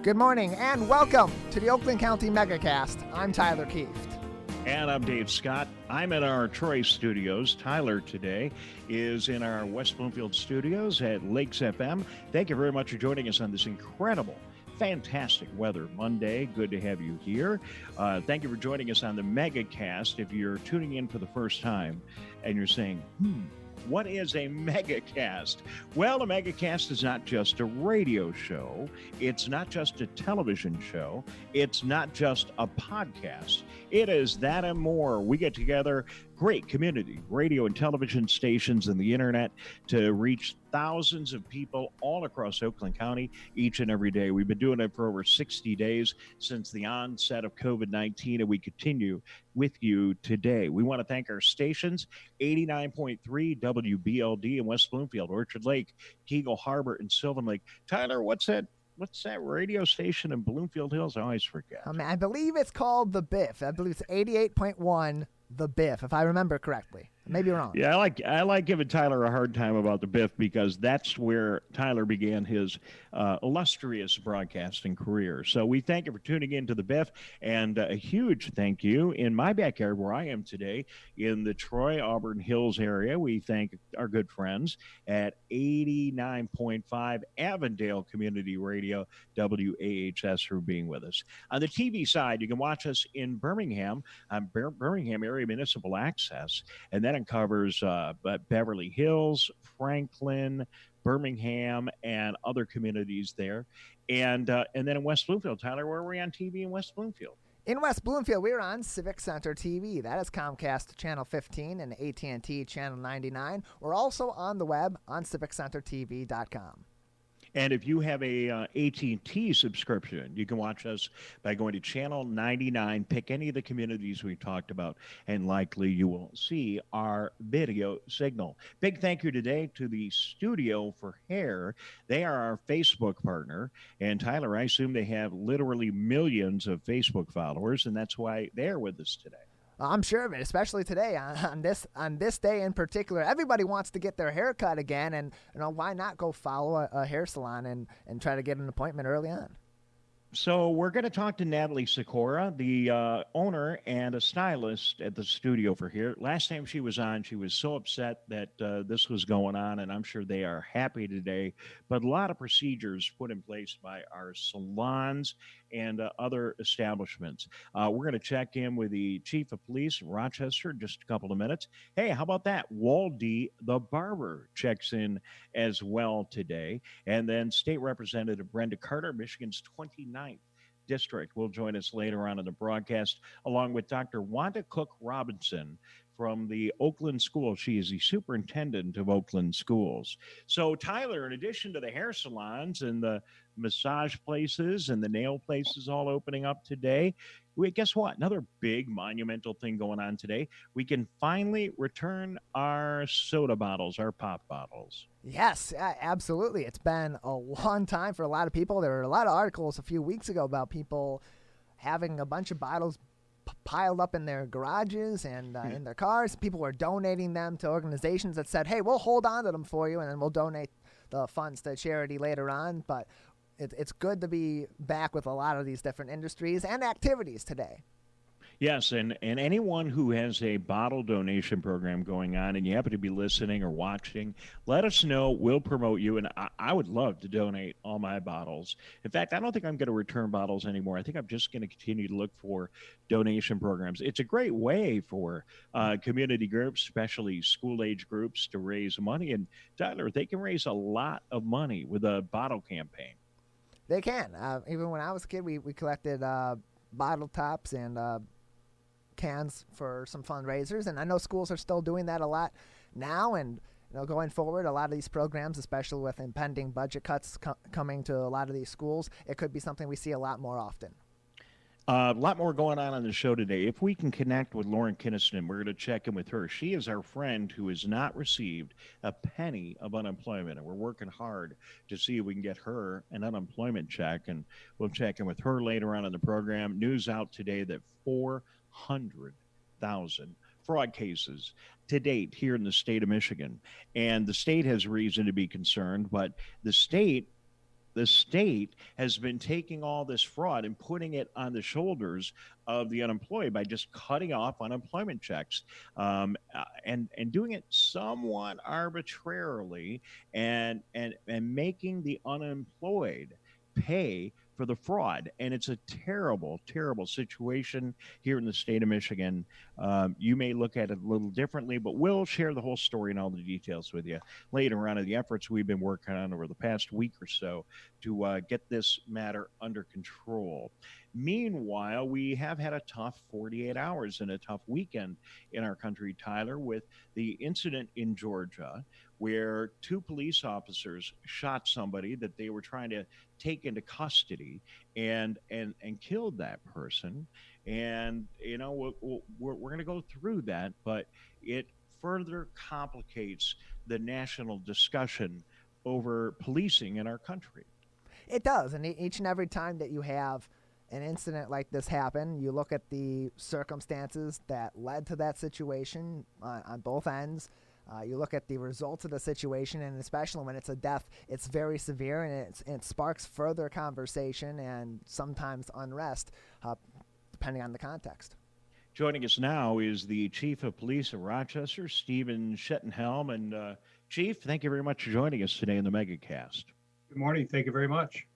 Good morning and welcome to the Oakland County Megacast. I'm Tyler Kieft. And I'm Dave Scott. I'm at our Troy studios. Tyler today is in our West Bloomfield studios at Lakes FM. Thank you very much for joining us on this incredible, fantastic weather Monday. Good to have you here. Thank you for joining us on the Megacast. If you're tuning in for the first time and you're saying, what is a megacast? Well, a megacast is not just a radio show. It's not just a television show. It's not just a podcast. It is that and more. We get together great community radio and television stations and the internet to reach thousands of people all across Oakland County each and every day. We've been doing it for over 60 days since the onset of COVID-19, and we continue with you today. We want to thank our stations, 89.3 WBLD in West Bloomfield, Orchard Lake, Keagle Harbor, and Sylvan Lake. Tyler, what's that radio station in Bloomfield Hills? I always forget. I believe it's called The Biff. I believe it's 88.1 The Biff, if I remember correctly. Maybe wrong. Yeah, I like giving Tyler a hard time about the Biff because that's where Tyler began his illustrious broadcasting career. So we thank you for tuning in to the Biff, and a huge thank you in my backyard where I am today in the Troy Auburn Hills area. We thank our good friends at 89.5 Avondale Community Radio, WAHS, for being with us. On the TV side, you can watch us in Birmingham on Birmingham Area Municipal Access, and that covers Beverly Hills, Franklin, Birmingham, and other communities there. And then in West Bloomfield, Tyler, where are we on TV in West Bloomfield? In West Bloomfield, we're on Civic Center TV. That is Comcast Channel 15 and AT&T Channel 99. We're also on the web on civiccentertv.com. And if you have a AT&T subscription, you can watch us by going to Channel 99, pick any of the communities we talked about, and likely you will see our video signal. Big thank you today to the Studio for Hair. They are our Facebook partner. And Tyler, I assume they have literally millions of Facebook followers, and that's why they're with us today. I'm sure of it, especially today on this day in particular. Everybody wants to get their hair cut again, and why not go follow a hair salon and try to get an appointment early on? So we're going to talk to Natalie Sikora, the owner and a stylist at the Studio for Hair. Last time she was on, she was so upset that this was going on, and I'm sure they are happy today. But a lot of procedures put in place by our salons and other establishments. We're going to check in with the chief of police in Rochester in just a couple of minutes. Hey, how about that? Waldy the barber checks in as well today. And then State Representative Brenda Carter, Michigan's 29th district, will join us later on in the broadcast, along with Dr. Wanda Cook-Robinson from the Oakland Schools. She is the superintendent of Oakland Schools. So, Tyler, in addition to the hair salons and the massage places and the nail places all opening up today, guess what? Another big monumental thing going on today. We can finally return our soda bottles, our pop bottles. Yes, absolutely. It's been a long time for a lot of people. There were a lot of articles a few weeks ago about people having a bunch of bottles piled up in their garages and in their cars. People were donating them to organizations that said, hey, we'll hold on to them for you, and then we'll donate the funds to charity later on. But it's good to be back with a lot of these different industries and activities today. Yes, and anyone who has a bottle donation program going on and you happen to be listening or watching, let us know. We'll promote you, and I would love to donate all my bottles. In fact, I don't think I'm going to return bottles anymore. I think I'm just going to continue to look for donation programs. It's a great way for community groups, especially school-age groups, to raise money. And, Tyler, they can raise a lot of money with a bottle campaign. They can. Even when I was a kid, we collected bottle tops and cans for some fundraisers, and I know schools are still doing that a lot now, and going forward, a lot of these programs, especially with impending budget cuts coming to a lot of these schools, it could be something we see a lot more often. A lot more going on the show today. If we can connect with Lauren Kenniston, we're going to check in with her. She is our friend who has not received a penny of unemployment, and we're working hard to see if we can get her an unemployment check, and we'll check in with her later on in the program. News out today that 400,000 fraud cases to date here in the state of Michigan, and the state has reason to be concerned, but the state the state has been taking all this fraud and putting it on the shoulders of the unemployed by just cutting off unemployment checks, and doing it somewhat arbitrarily, and making the unemployed pay for the fraud. And it's a terrible, terrible situation here in the state of Michigan. You may look at it a little differently, but we'll share the whole story and all the details with you later on in the efforts we've been working on over the past week or so to get this matter under control. Meanwhile, we have had a tough 48 hours and a tough weekend in our country, Tyler, with the incident in Georgia where two police officers shot somebody that they were trying to take into custody, and killed that person. And we're going to go through that, but it further complicates the national discussion over policing in our country. It does, and each and every time that you have an incident like this happen, you look at the circumstances that led to that situation on both ends. You look at the results of the situation, and especially when it's a death, it's very severe, and it sparks further conversation and sometimes unrest, depending on the context. Joining us now is the Chief of Police of Rochester, Stephen Shettenhelm. And Chief, thank you very much for joining us today in the Megacast. Good morning. Thank you very much.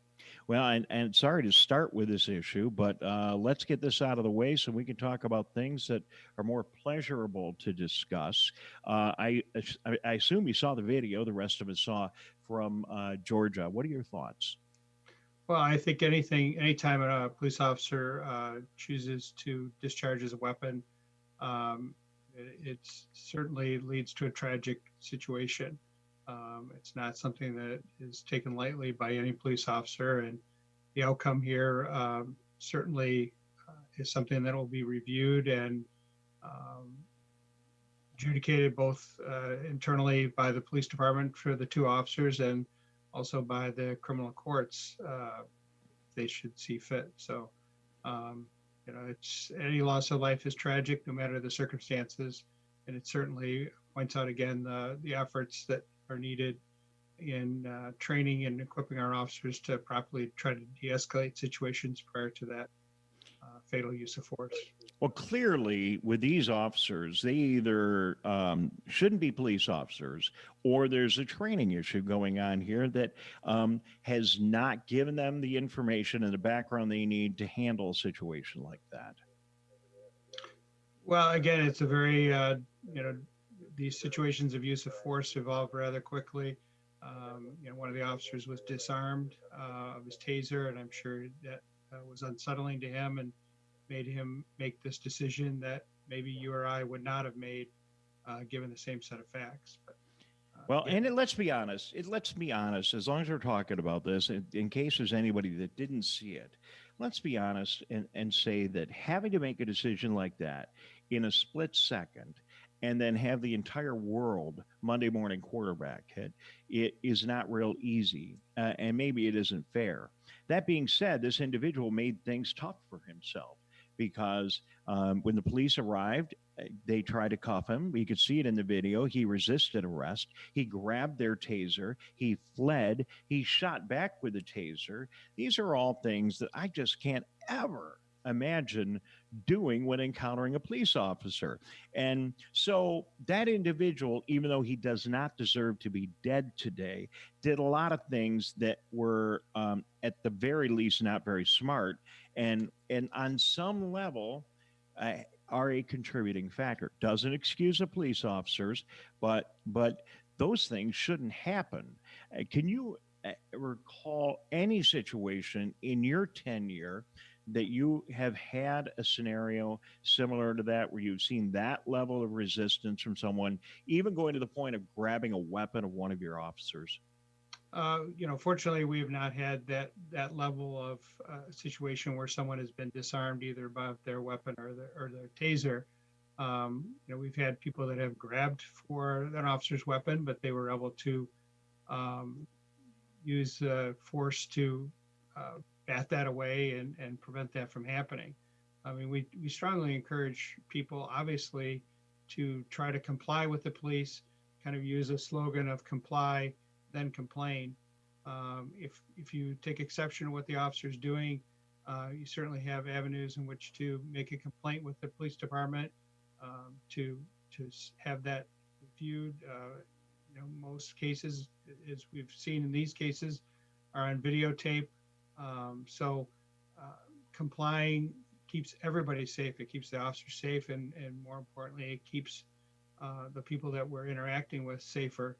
Well, and sorry to start with this issue, but let's get this out of the way so we can talk about things that are more pleasurable to discuss. I assume you saw the video the rest of us saw from Georgia. What are your thoughts? Well, I think anytime a police officer chooses to discharge as a weapon, it certainly leads to a tragic situation. It's not something that is taken lightly by any police officer, and the outcome here certainly is something that will be reviewed and adjudicated both internally by the police department for the two officers and also by the criminal courts. They should see fit. So, it's any loss of life is tragic, no matter the circumstances, and it certainly points out again the efforts that are needed in training and equipping our officers to properly try to de-escalate situations prior to that fatal use of force. Well, clearly, with these officers, they either shouldn't be police officers, or there's a training issue going on here that has not given them the information and the background they need to handle a situation like that. Well, again, it's a very, these situations of use of force evolve rather quickly. One of the officers was disarmed of his taser, and I'm sure that was unsettling to him and made him make this decision that maybe you or I would not have made given the same set of facts. But, let's be honest. As long as we're talking about this, in case there's anybody that didn't see it, let's be honest and say that having to make a decision like that in a split second and then have the entire world Monday morning quarterback it is not real easy, and maybe it isn't fair. That being said, this individual made things tough for himself because when the police arrived, they tried to cuff him. You could see it in the video. He resisted arrest. He grabbed their taser. He fled. He shot back with the taser. These are all things that I just can't ever imagine doing when encountering a police officer. And so that individual, even though he does not deserve to be dead today, did a lot of things that were at the very least not very smart, and on some level are a contributing factor. Doesn't excuse the police officers, but those things shouldn't happen. Can you recall any situation in your tenure that you have had a scenario similar to that, where you've seen that level of resistance from someone, even going to the point of grabbing a weapon of one of your officers? Fortunately, we have not had that level of situation where someone has been disarmed either by their weapon or their taser. We've had people that have grabbed for an officer's weapon, but they were able to use force to bat that away and prevent that from happening. I mean, we strongly encourage people, obviously, to try to comply with the police, kind of use a slogan of comply, then complain. If you take exception to what the officer is doing, you certainly have avenues in which to make a complaint with the police department, to have that reviewed. Most cases, as we've seen in these cases, are on videotape. So complying keeps everybody safe. It keeps the officer safe, and more importantly, it keeps the people that we're interacting with safer.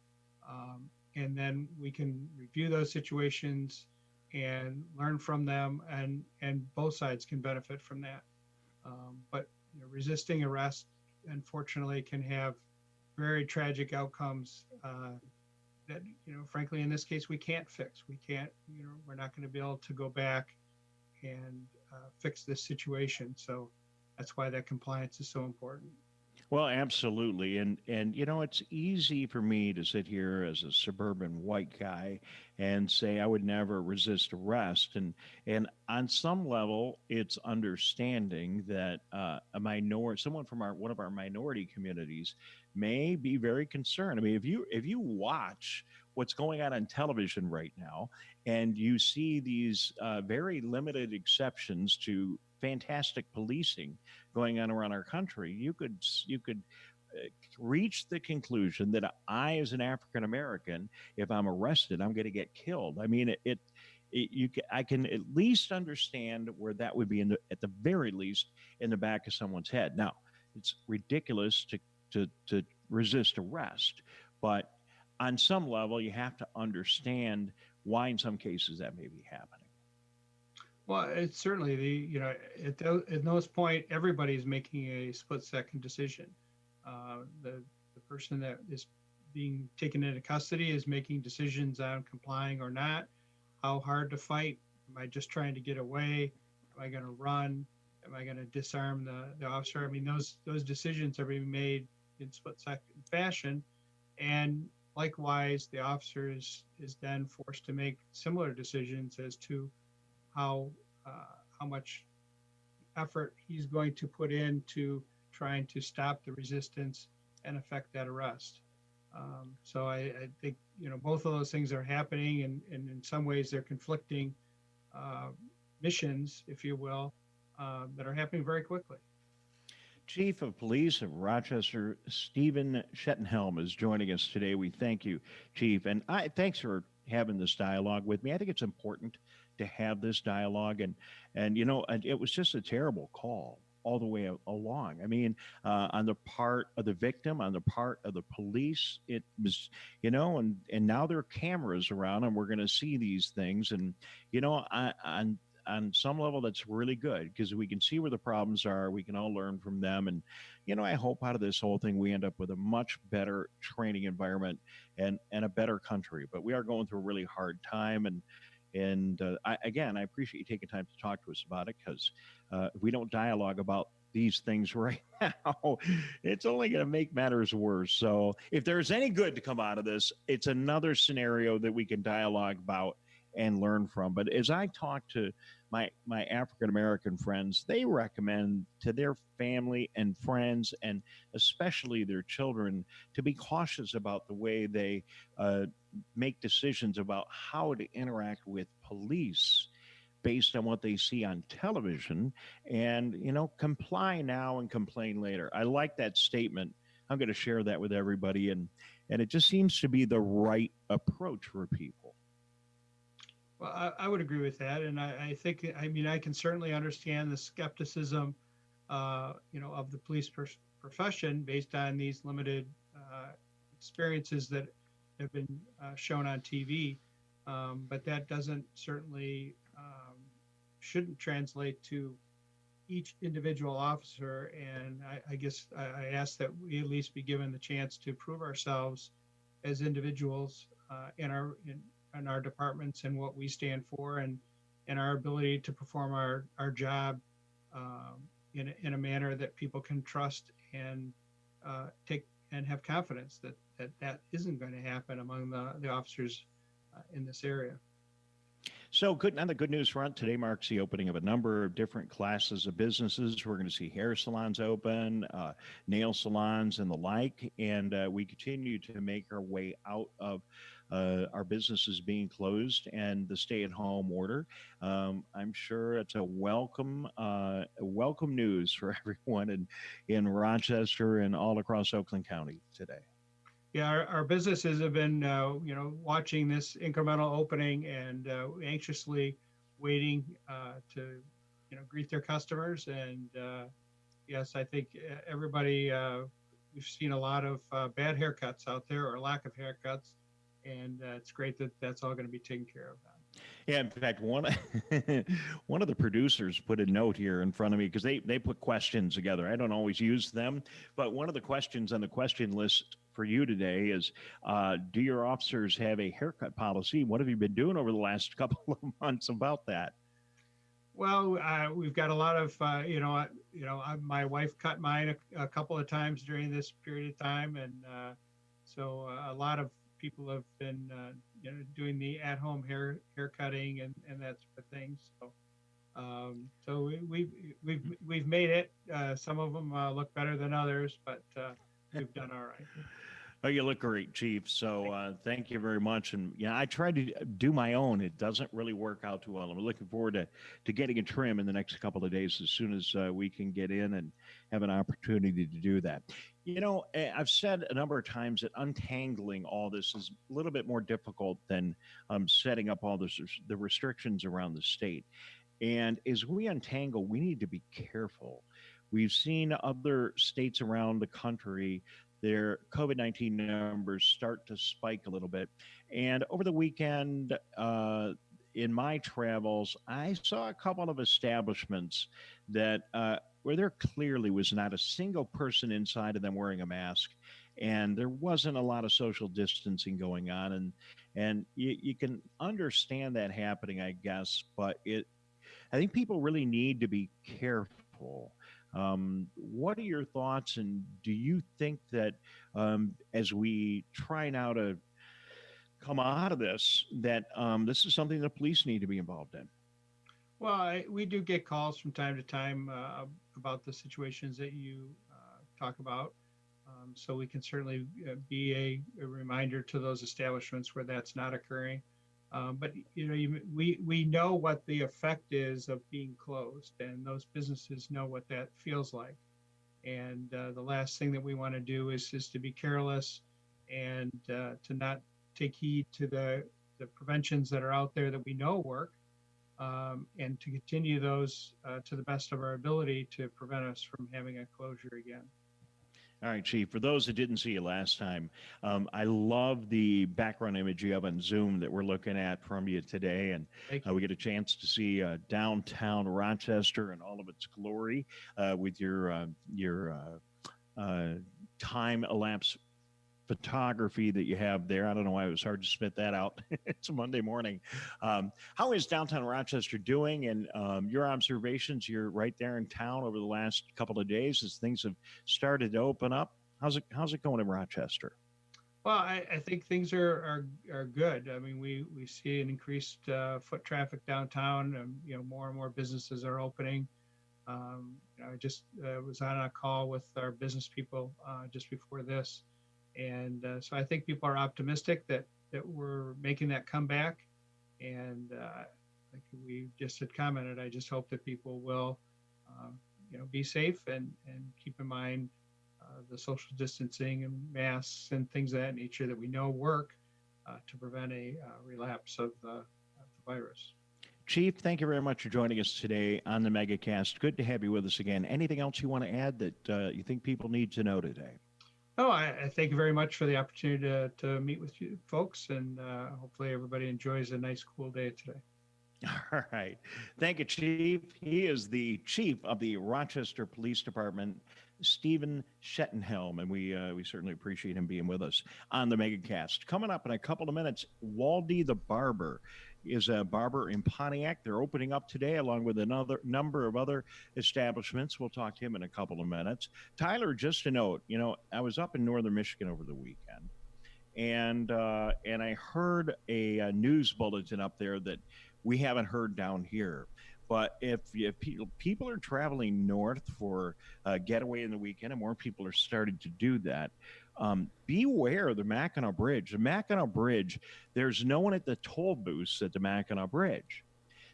And then we can review those situations and learn from them, and both sides can benefit from that. But resisting arrest, unfortunately, can have very tragic outcomes that, frankly, in this case, we can't fix. We can't, we're not going to be able to go back and fix this situation. So that's why that compliance is so important. Well, absolutely. And it's easy for me to sit here as a suburban white guy and say I would never resist arrest. And on some level, it's understanding that someone from one of our minority communities may be very concerned. I mean, if you watch what's going on television right now, and you see these very limited exceptions to fantastic policing going on around our country, you could reach the conclusion that I, as an African American, if I'm arrested, I'm going to get killed. I mean, I can at least understand where that would be at the very least in the back of someone's head. Now, it's ridiculous to resist arrest, but on some level, you have to understand why, in some cases, that may be happening. Well, it's certainly at those point, everybody's making a split-second decision. The person that is being taken into custody is making decisions on complying or not, how hard to fight. Am I just trying to get away? Am I going to run? Am I going to disarm the officer? I mean, those decisions are being made in split-second fashion, and likewise, the officer is then forced to make similar decisions as to how much effort he's going to put into trying to stop the resistance and affect that arrest. So I think both of those things are happening, and in some ways they're conflicting missions, if you will, that are happening very quickly. Chief of Police of Rochester, Stephen Shettenhelm, is joining us today. We thank you, Chief, and thanks for having this dialogue with me. I think it's important to have this dialogue, and it was just a terrible call all the way along. I mean, on the part of the victim, on the part of the police, it was, and now there are cameras around, and we're going to see these things, and on some level, that's really good because we can see where the problems are. We can all learn from them. And, I hope out of this whole thing, we end up with a much better training environment and a better country. But we are going through a really hard time. And I appreciate you taking time to talk to us about it, because if we don't dialogue about these things right now, it's only going to make matters worse. So if there's any good to come out of this, it's another scenario that we can dialogue about and learn from. But as I talk to my African-American friends, they recommend to their family and friends, and especially their children, to be cautious about the way they make decisions about how to interact with police based on what they see on television, and, comply now and complain later. I like that statement. I'm going to share that with everybody. And it just seems to be the right approach for people. Well, I would agree with that, and I think, I can certainly understand the skepticism, of the police profession based on these limited experiences that have been shown on TV, but that doesn't certainly shouldn't translate to each individual officer. And I guess I ask that we at least be given the chance to prove ourselves as individuals in our departments and what we stand for, and our ability to perform our job in a manner that people can trust and take and have confidence that isn't going to happen among the officers in this area. So on the good news front, today marks the opening of a number of different classes of businesses. We're going to see hair salons open, nail salons, and the like. And we continue to make our way out of our businesses being closed and the stay-at-home order. I'm sure it's a welcome news for everyone in Rochester and all across Oakland County today. Yeah, our businesses have been, watching this incremental opening and anxiously waiting to, greet their customers. And yes, I think everybody, we've seen a lot of bad haircuts out there or lack of haircuts. And it's great that that's all going to be taken care of now. Yeah, in fact, one of the producers put a note here in front of me because they put questions together. I don't always use them, but one of the questions on the question list for you today is, do your officers have a haircut policy? What have you been doing over the last couple of months about that? Well, we've got a lot of, my wife cut mine a couple of times during this period of time. And so a lot of people have been, doing the at-home hair cutting and that sort of thing. So, we've made it. Some of them look better than others, but we've done all right. Oh, you look great, Chief. So thank you very much. And yeah, I tried to do my own. It doesn't really work out too well. I'm looking forward to getting a trim in the next couple of days as soon as we can get in and have an opportunity to do that. I've said a number of times that untangling all this is a little bit more difficult than setting up all the restrictions around the state. And as we untangle, we need to be careful. We've seen other states around the country, their COVID-19 numbers start to spike a little bit. And over the weekend, in my travels, I saw a couple of establishments that where there clearly was not a single person inside of them wearing a mask, and there wasn't a lot of social distancing going on. And you can understand that happening, I guess, but I think people really need to be careful. What are your thoughts, and do you think that as we try now to come out of this, that this is something the police need to be involved in? Well, we do get calls from time to time about the situations that you talk about. So we can certainly be a reminder to those establishments where that's not occurring. But we know what the effect is of being closed, and those businesses know what that feels like. And the last thing that we want to do is to be careless and to not take heed to the preventions that are out there that we know work, and to continue those to the best of our ability to prevent us from having a closure again. All right, Chief, for those that didn't see you last time, I love the background image you have on Zoom that we're looking at from you today. And we get a chance to see downtown Rochester and all of its glory with your time-elapse photography that you have there. I don't know why it was hard to spit that out. It's a Monday morning. How is downtown Rochester doing? And your observations, you're right there in town over the last couple of days as things have started to open up. How's it going in Rochester? Well, I think things are good. I mean, we see an increased foot traffic downtown, and more and more businesses are opening. I just was on a call with our business people just before this. And so I think people are optimistic that we're making that comeback. And like we just had commented, I just hope that people will, be safe and keep in mind the social distancing and masks and things of that nature that we know work to prevent a relapse of the virus. Chief, thank you very much for joining us today on the Megacast. Good to have you with us again. Anything else you want to add that you think people need to know today? Oh, I thank you very much for the opportunity to meet with you folks, and hopefully everybody enjoys a nice, cool day today. All right. Thank you, Chief. He is the chief of the Rochester Police Department, Stephen Shettenhelm, and we certainly appreciate him being with us on the Megacast. Coming up in a couple of minutes, Waldy the Barber is a barber in Pontiac. They're opening up today along with another number of other establishments. We'll talk to him in a couple of minutes. Tyler, just a note, I was up in northern Michigan over the weekend, and I heard a news bulletin up there that we haven't heard down here. But if people are traveling north for a getaway in the weekend, and more people are starting to do that, beware the Mackinac Bridge. The Mackinac Bridge, there's no one at the toll booths at the Mackinac Bridge.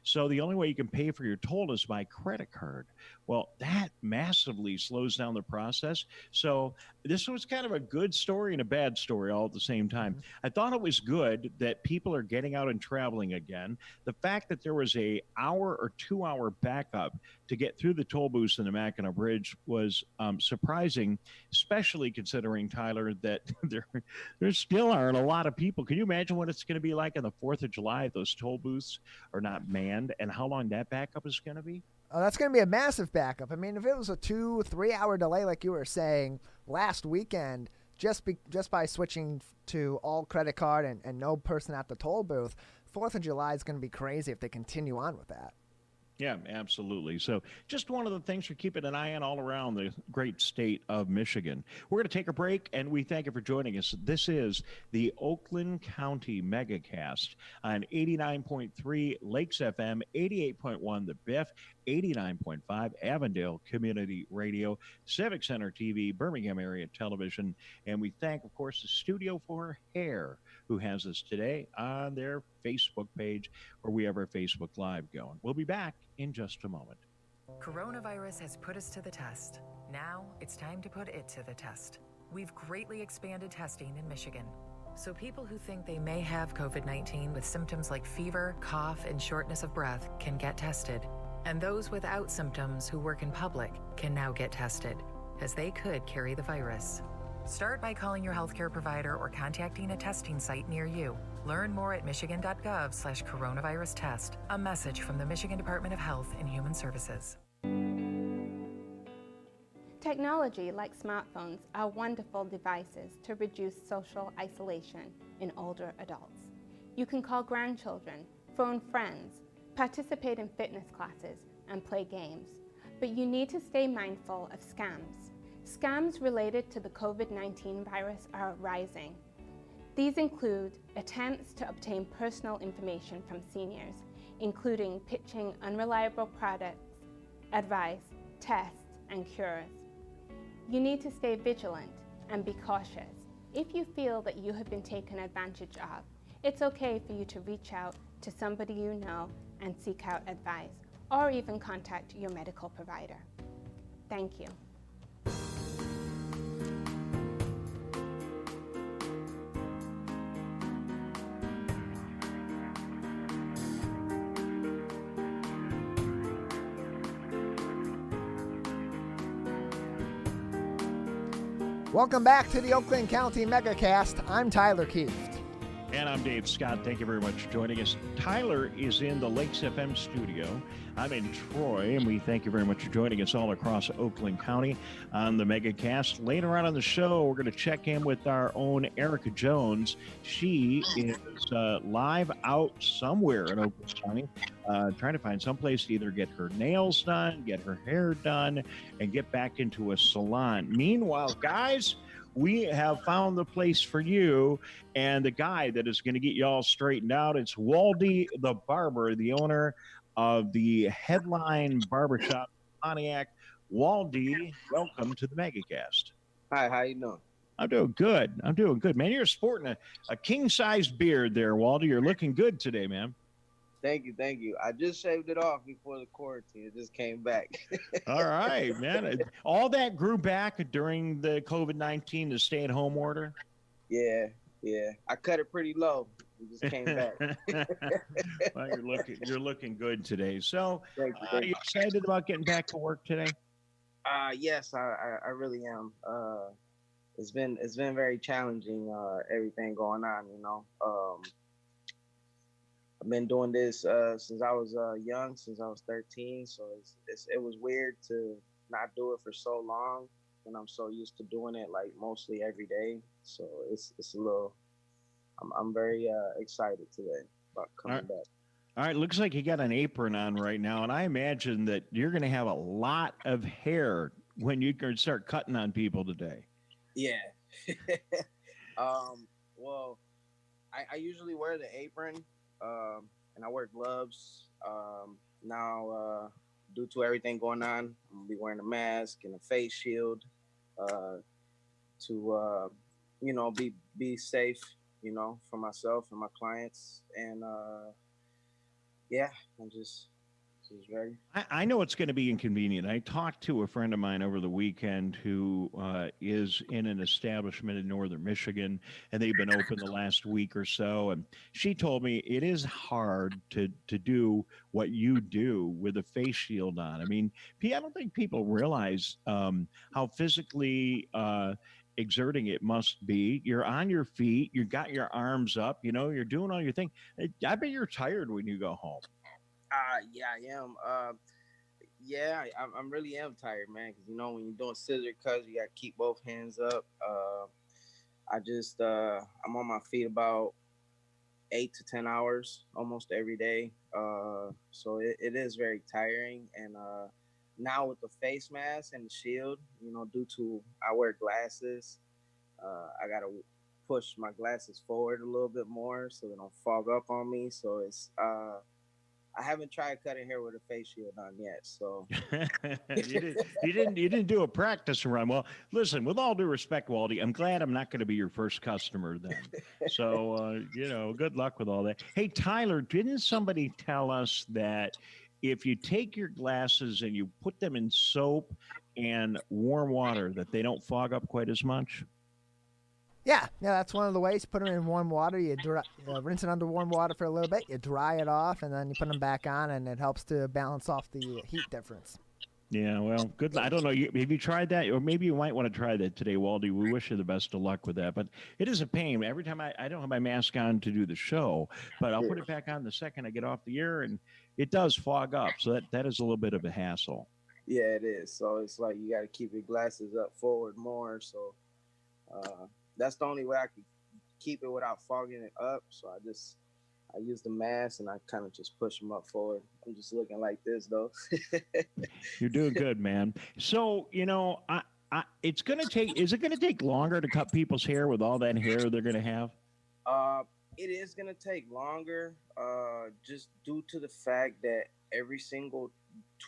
So the only way you can pay for your toll is by credit card. Well, that massively slows down the process. So this was kind of a good story and a bad story all at the same time. I thought it was good that people are getting out and traveling again. The fact that there was a hour or 2 hour backup to get through the toll booths in the Mackinac Bridge was surprising, especially considering, Tyler, that there still aren't a lot of people. Can you imagine what it's going to be like on the 4th of July if those toll booths are not manned, and how long that backup is going to be? Oh, that's going to be a massive backup. I mean, if it was a 2-3 hour delay, like you were saying last weekend, just by switching to all credit card and no person at the toll booth, 4th of July is going to be crazy if they continue on with that. Yeah, absolutely. So just one of the things we're keeping an eye on all around the great state of Michigan. We're going to take a break, and we thank you for joining us. This is the Oakland County Megacast on 89.3 Lakes FM, 88.1 The Biff, 89.5 Avondale Community Radio, Civic Center TV, Birmingham Area Television, and we thank, of course, the Studio for Hair, who has us today on their Facebook page, or we have our Facebook Live going. We'll be back in just a moment. Coronavirus has put us to the test. Now it's time to put it to the test. We've greatly expanded testing in Michigan. So people who think they may have COVID-19 with symptoms like fever, cough, and shortness of breath can get tested. And those without symptoms who work in public can now get tested, as they could carry the virus. Start by calling your healthcare provider or contacting a testing site near you. Learn more at michigan.gov/coronavirus test. A message from the Michigan Department of Health and Human Services. Technology like smartphones are wonderful devices to reduce social isolation in older adults. You can call grandchildren, phone friends, participate in fitness classes, and play games. But you need to stay mindful of scams. Scams related to the COVID-19 virus are rising. These include attempts to obtain personal information from seniors, including pitching unreliable products, advice, tests, and cures. You need to stay vigilant and be cautious. If you feel that you have been taken advantage of, it's okay for you to reach out to somebody you know and seek out advice, or even contact your medical provider. Thank you. Welcome back to the Oakland County Megacast. I'm Tyler Keefe. And I'm Dave Scott. Thank you very much for joining us. Tyler is in the Lakes FM studio. I'm in Troy, and we thank you very much for joining us all across Oakland County on the Megacast. Later on in the show, we're going to check in with our own Erica Jones. She is live out somewhere in Oakland County, trying to find someplace to either get her nails done, get her hair done, and get back into a salon. Meanwhile, guys, we have found the place for you and the guy that is going to get you all straightened out. It's Waldy the Barber, the owner of the Headline Barbershop Pontiac. Waldy, welcome to the Megacast. Hi, how you doing? I'm doing good. Man, you're sporting a king-sized beard there, Waldy. You're looking good today, man. Thank you. I just shaved it off before the quarantine. It just came back. All right, man. All that grew back during the COVID-19, the stay-at-home order? Yeah. I cut it pretty low. It just came back. Well, you're looking good today. So, Thank you. are you excited about getting back to work today? Yes, I really am. It's been very challenging. Everything going on, you know. I've been doing this since I was young, since I was 13. So it was weird to not do it for so long, and I'm so used to doing it like mostly every day. So it's a little. I'm very excited today about coming back. All right, looks like you got an apron on right now, and I imagine that you're going to have a lot of hair when you can start cutting on people today. Yeah. Well, I usually wear the apron. And I wear gloves. Now, due to everything going on, I'm gonna be wearing a mask and a face shield to be safe, for myself and my clients. And yeah, I'm just very. I know it's going to be inconvenient. I talked to a friend of mine over the weekend who is in an establishment in northern Michigan, and they've been open the last week or so. And she told me it is hard to do what you do with a face shield on. I mean, I don't think people realize how physically exerting it must be. You're on your feet, you got your arms up, you're doing all your thing. I bet you're tired when you go home. Yeah, I am. Yeah, I really am tired, man. Because when you're doing scissor cuts, you gotta keep both hands up. I'm on my feet about 8 to 10 hours almost every day. So it is very tiring. And now with the face mask and the shield, due to I wear glasses, I gotta push my glasses forward a little bit more so they don't fog up on me. So it's I haven't tried cutting hair with a face shield on yet. So you didn't do a practice run. Well, listen, with all due respect, Waldy, I'm glad I'm not going to be your first customer then. So good luck with all that. Hey, Tyler, didn't somebody tell us that if you take your glasses and you put them in soap and warm water, that they don't fog up quite as much? Yeah, that's one of the ways. Put them in warm water. You rinse it under warm water for a little bit. You dry it off, and then you put them back on, and it helps to balance off the heat difference. Yeah, well, good. I don't know. Have you tried that? Or maybe you might want to try that today, Waldy. We wish you the best of luck with that. But it is a pain. Every time I don't have my mask on to do the show, but I'll put it back on the second I get off the air, and it does fog up. So that is a little bit of a hassle. Yeah, it is. So it's like you got to keep your glasses up forward more. So that's the only way I can keep it without fogging it up. So I use the mask and I kind of just push them up forward. I'm just looking like this though. You're doing good, man. So, it's going to take, is it going to take longer to cut people's hair with all that hair they're going to have? It is going to take longer, just due to the fact that every single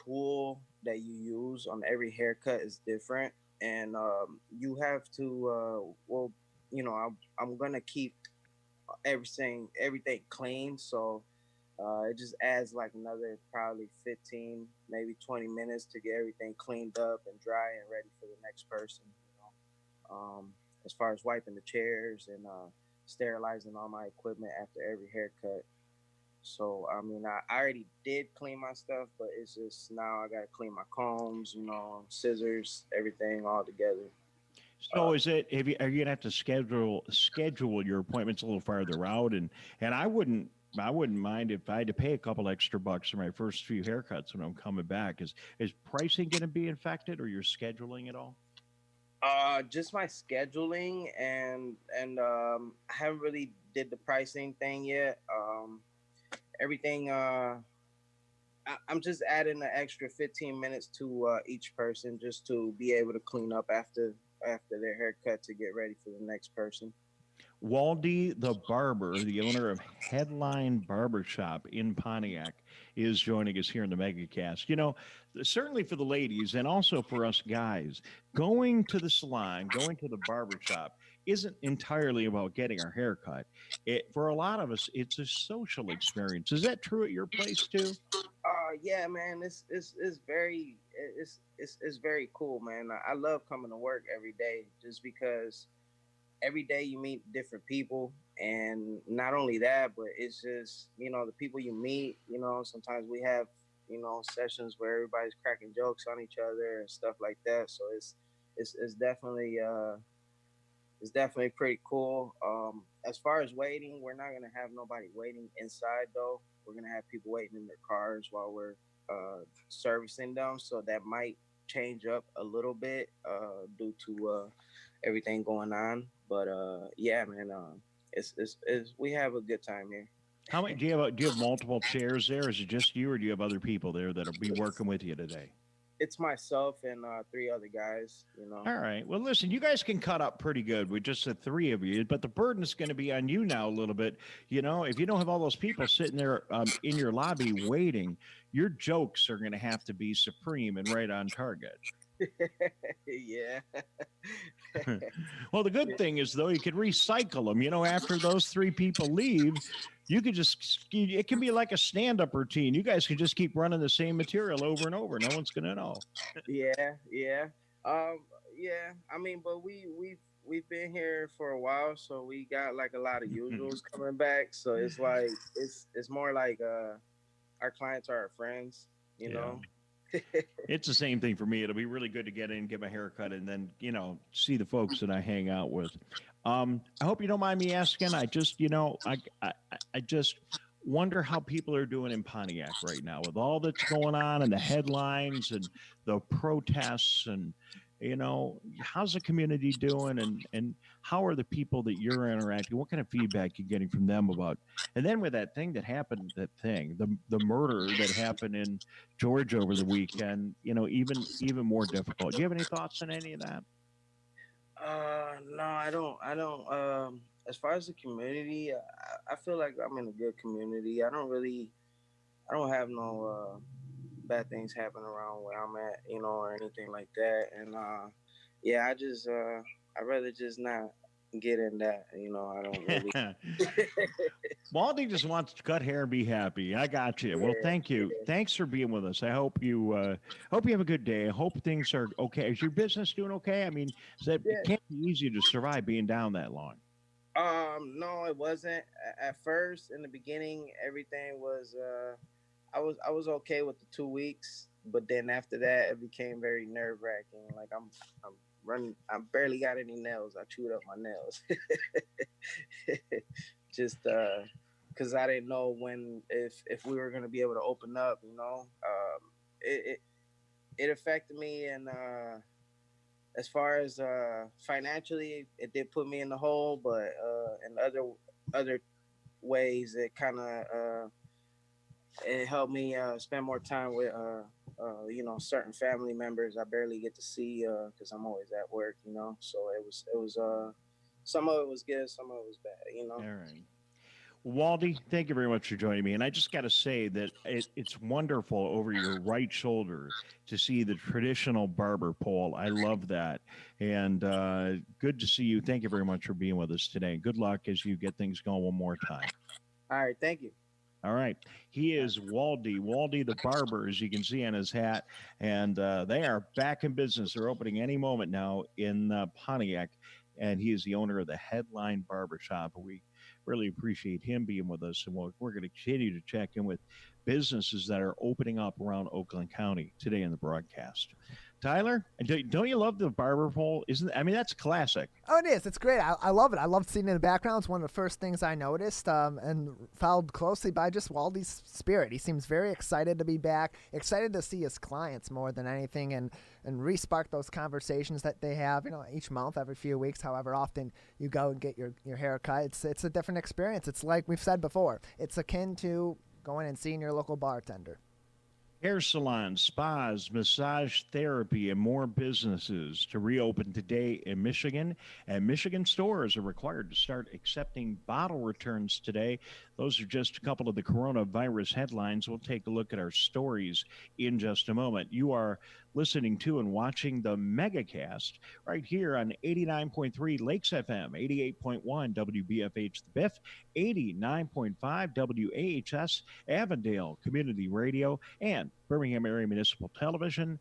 tool that you use on every haircut is different. And you have to, I'm going to keep everything clean. So it just adds like another probably 15, maybe 20 minutes to get everything cleaned up and dry and ready for the next person. As far as wiping the chairs and sterilizing all my equipment after every haircut. So, I mean, I already did clean my stuff, but it's just now I got to clean my combs, scissors, everything all together. So are you going to have to schedule your appointments a little farther out? And I wouldn't mind if I had to pay a couple extra bucks for my first few haircuts when I'm coming back. Is pricing going to be affected, or your scheduling at all? Just my scheduling and I haven't really did the pricing thing yet. Everything, I'm just adding an extra 15 minutes to each person just to be able to clean up after their haircut to get ready for the next person. Waldy the Barber, the owner of Headline Barbershop in Pontiac, is joining us here in the Megacast. Certainly for the ladies and also for us guys, going to the salon, going to the barbershop isn't entirely about getting our hair cut. For a lot of us, it's a social experience. Is that true at your place too? Yeah, man, it's very cool, man. I love coming to work every day just because every day you meet different people, and not only that, but it's just the people you meet. Sometimes we have sessions where everybody's cracking jokes on each other and stuff like that. So it's definitely pretty cool. As far as waiting, we're not going to have nobody waiting inside though. We're going to have people waiting in their cars while we're servicing them. So that might change up a little bit due to everything going on. But yeah, man, it's we have a good time here. How many do you have multiple chairs there? Is it just you, or do you have other people there that'll be working with you today? It's myself and 3 other guys, All right. Well, listen, you guys can cut up pretty good with just the 3 of you, but the burden is going to be on you now a little bit. If you don't have all those people sitting there in your lobby waiting, your jokes are going to have to be supreme and right on target. Yeah. Well, the good thing is, though, you could recycle them. You know, after those three people leave, you could just, it can be like a stand-up routine. You guys can just keep running the same material over and over. No one's going to know. Yeah, yeah. Um, yeah. I mean, but we've been here for a while, so we got like a lot of usuals coming back. So it's like it's more like our clients are our friends, you know. It's the same thing for me. It'll be really good to get in, get my hair cut, and then, you know, see the folks that I hang out with. I hope you don't mind me asking. I just, you know, I just wonder how people are doing in Pontiac right now with all that's going on and the headlines and the protests and, you know, how's the community doing and how are the people that you're interacting? What kind of feedback you're getting from them about? And then with that thing that happened, the murder that happened in Georgia over the weekend, you know, even more difficult. Do you have any thoughts on any of that? No, I don't. As far as the community, I feel like I'm in a good community. I don't have no bad things happen around where I'm at, you know, or anything like that. And yeah, I'd rather just not get in that, you know. I don't really. Waldy just wants to cut hair and be happy. I got you. Well, thank you. Yeah. Thanks for being with us. I hope you have a good day. I hope things are okay. Is your business doing okay? I mean, it can't be easy to survive being down that long. No, it wasn't. At first, in the beginning, everything was. I was okay with the 2 weeks, but then after that, it became very nerve wracking. Like I'm running. I barely got any nails. I chewed up my nails. Just because I didn't know if we were gonna be able to open up. You know, it affected me, and as far as financially, it did put me in the hole. But in other ways, it kind of it helped me spend more time with you know, certain family members I barely get to see because I'm always at work, you know. So it was some of it was good, some of it was bad, you know. All right. Waldy, thank you very much for joining me. And I just got to say that it's wonderful over your right shoulder to see the traditional barber pole. I love that. And good to see you. Thank you very much for being with us today. Good luck as you get things going one more time. All right. Thank you. All right. He is Waldy the barber, as you can see on his hat. And they are back in business. They're opening any moment now in Pontiac. And he is the owner of the Headline Barbershop. We really appreciate him being with us. And we're going to continue to check in with businesses that are opening up around Oakland County today in the broadcast. Tyler, don't you love the barber pole? That's classic. Oh, it is. It's great. I love it. I love seeing it in the background. It's one of the first things I noticed, and followed closely by just Waldy's spirit. He seems very excited to be back, excited to see his clients more than anything, and re-spark those conversations that they have, you know, each month, every few weeks, however often you go and get your hair cut. It's a different experience. It's like we've said before. It's akin to going and seeing your local bartender. Hair salons, spas, massage therapy, and more businesses to reopen today in Michigan. And Michigan stores are required to start accepting bottle returns today. Those are just a couple of the coronavirus headlines. We'll take a look at our stories in just a moment. You are listening to and watching the Megacast right here on 89.3 Lakes FM, 88.1 WBFH The Biff, 89.5 WAHS Avondale Community Radio, and Birmingham Area Municipal Television,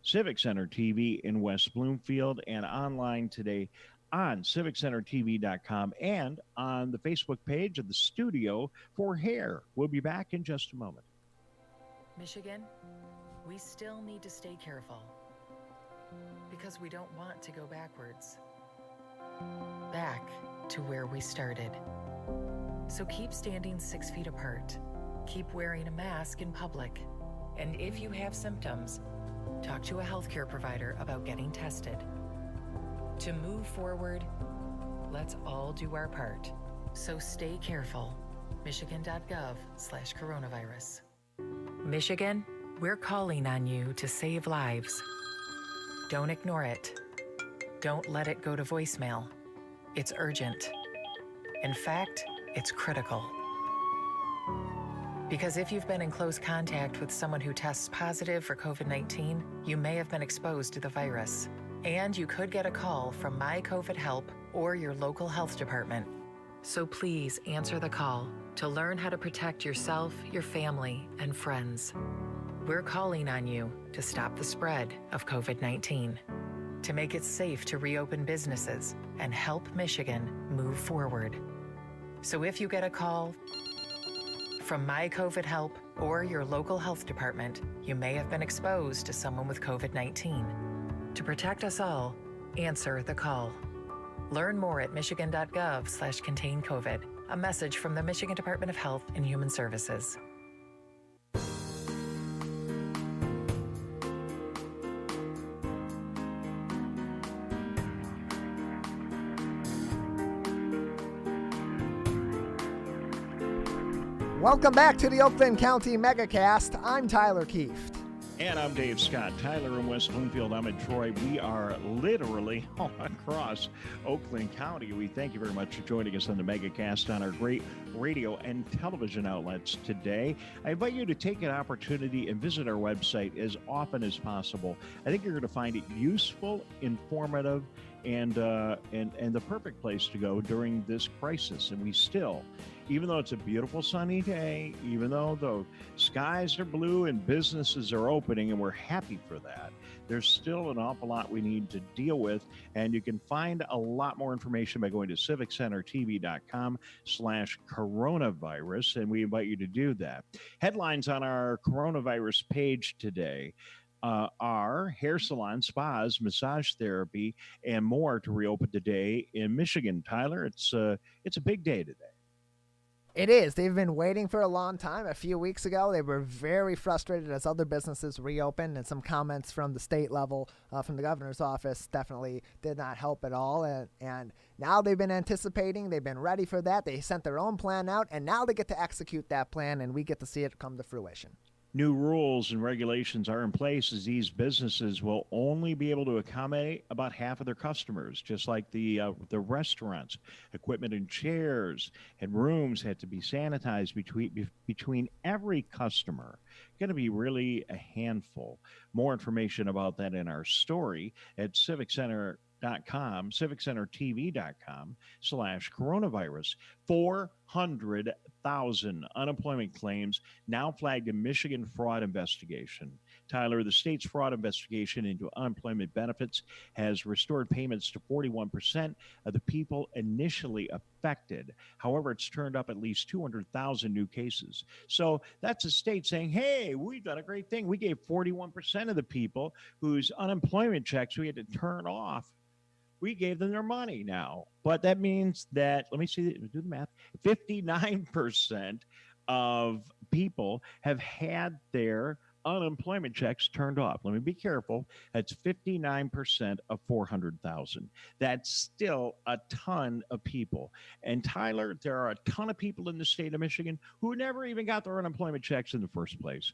Civic Center TV in West Bloomfield, and online today on civiccentertv.com and on the Facebook page of the Studio for Hair. We'll be back in just a moment. Michigan, we still need to stay careful because we don't want to go backwards. Back to where we started. So keep standing 6 feet apart. Keep wearing a mask in public. And if you have symptoms, talk to a healthcare provider about getting tested. To move forward, let's all do our part. So stay careful. Michigan.gov/coronavirus. Michigan, we're calling on you to save lives. Don't ignore it. Don't let it go to voicemail. It's urgent. In fact, it's critical. Because if you've been in close contact with someone who tests positive for COVID-19, you may have been exposed to the virus. And you could get a call from My COVID Help or your local health department. So please answer the call to learn how to protect yourself, your family, and friends. We're calling on you to stop the spread of COVID-19, to make it safe to reopen businesses and help Michigan move forward. So if you get a call from My COVID Help or your local health department, you may have been exposed to someone with COVID-19. To protect us all, answer the call. Learn more at michigan.gov/contain-COVID. A message from the Michigan Department of Health and Human Services. Welcome back to the Oakland County Megacast. I'm Tyler Kieft. And I'm Dave Scott. Tyler in West Bloomfield. I'm in Troy. We are literally all across Oakland County. We thank you very much for joining us on the Megacast on our great radio and television outlets today. I invite you to take an opportunity and visit our website as often as possible. I think you're going to find it useful, informative, and the perfect place to go during this crisis. And we still, even though it's a beautiful sunny day, even though the skies are blue and businesses are opening, and we're happy for that, there's still an awful lot we need to deal with. And you can find a lot more information by going to civiccentertv.com/coronavirus. And we invite you to do that. Headlines on our coronavirus page today are hair salons, spas, massage therapy, and more to reopen today in Michigan. Tyler, it's a big day today. It is. They've been waiting for a long time. A few weeks ago, they were very frustrated as other businesses reopened, and some comments from the state level, from the governor's office, definitely did not help at all. And now they've been anticipating. They've been ready for that. They sent their own plan out, and now they get to execute that plan, and we get to see it come to fruition. New rules and regulations are in place as these businesses will only be able to accommodate about half of their customers, just like the restaurants. Equipment and chairs and rooms had to be sanitized between every customer. Going to be really a handful. More information about that in our story at civiccentertv.com/coronavirus. 400,000 unemployment claims now flagged in Michigan fraud investigation. Tyler, the state's fraud investigation into unemployment benefits has restored payments to 41% of the people initially affected. However, it's turned up at least 200,000 new cases. So that's a state saying, hey, we've done a great thing. We gave 41% of the people whose unemployment checks we had to turn off, we gave them their money now. But that means that, let me see, do the math, 59% of people have had their unemployment checks turned off. Let me be careful. That's 59% of 400,000. That's still a ton of people. And Tyler, there are a ton of people in the state of Michigan who never even got their unemployment checks in the first place.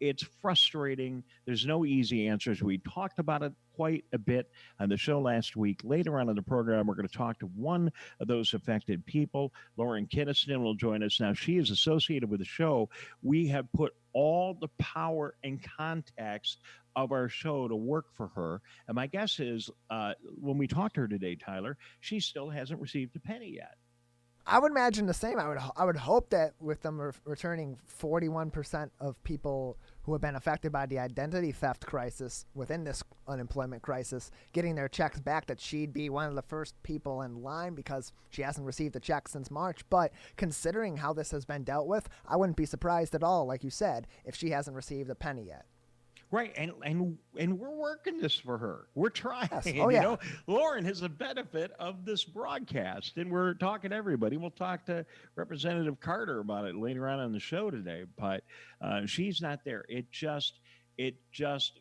It's frustrating. There's no easy answers. We talked about it quite a bit on the show last week. Later on in the program, we're going to talk to one of those affected people. Lauren Kittison will join us. Now, she is associated with the show. We have put all the power and contacts of our show to work for her. And my guess is when we talk to her today, Tyler, she still hasn't received a penny yet. I would imagine the same. I would hope that with them returning 41% of people who have been affected by the identity theft crisis within this unemployment crisis getting their checks back, that she'd be one of the first people in line because she hasn't received a check since March. But considering how this has been dealt with, I wouldn't be surprised at all, like you said, if she hasn't received a penny yet. Right, and we're working this for her. We're trying. Yes. Oh, yeah. You know, Lauren has the benefit of this broadcast, and we're talking to everybody. We'll talk to Representative Carter about it later on the show today, but she's not there. It just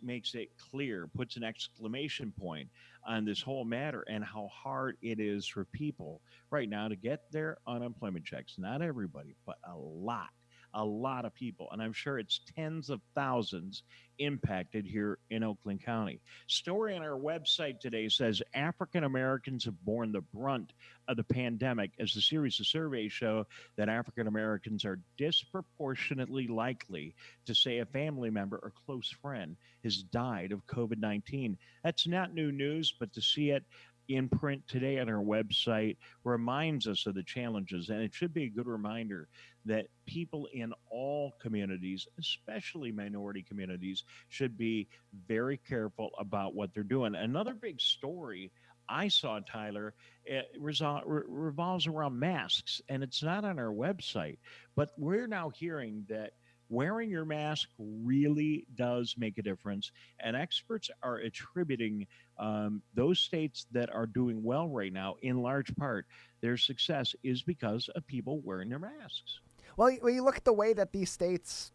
makes it clear, puts an exclamation point on this whole matter and how hard it is for people right now to get their unemployment checks. Not everybody, but a lot a lot of people, and I'm sure it's tens of thousands impacted here in Oakland County. Story on our website today says African Americans have borne the brunt of the pandemic, as a series of surveys show that African Americans are disproportionately likely to say a family member or close friend has died of COVID-19. That's not new news, but to see it in print today on our website reminds us of the challenges, and it should be a good reminder that people in all communities, especially minority communities, should be very careful about what they're doing. Another big story I saw, Tyler, revolves around masks, and it's not on our website, but we're now hearing that wearing your mask really does make a difference, and experts are attributing those states that are doing well right now, in large part, their success is because of people wearing their masks. Well, when you look at the way that these states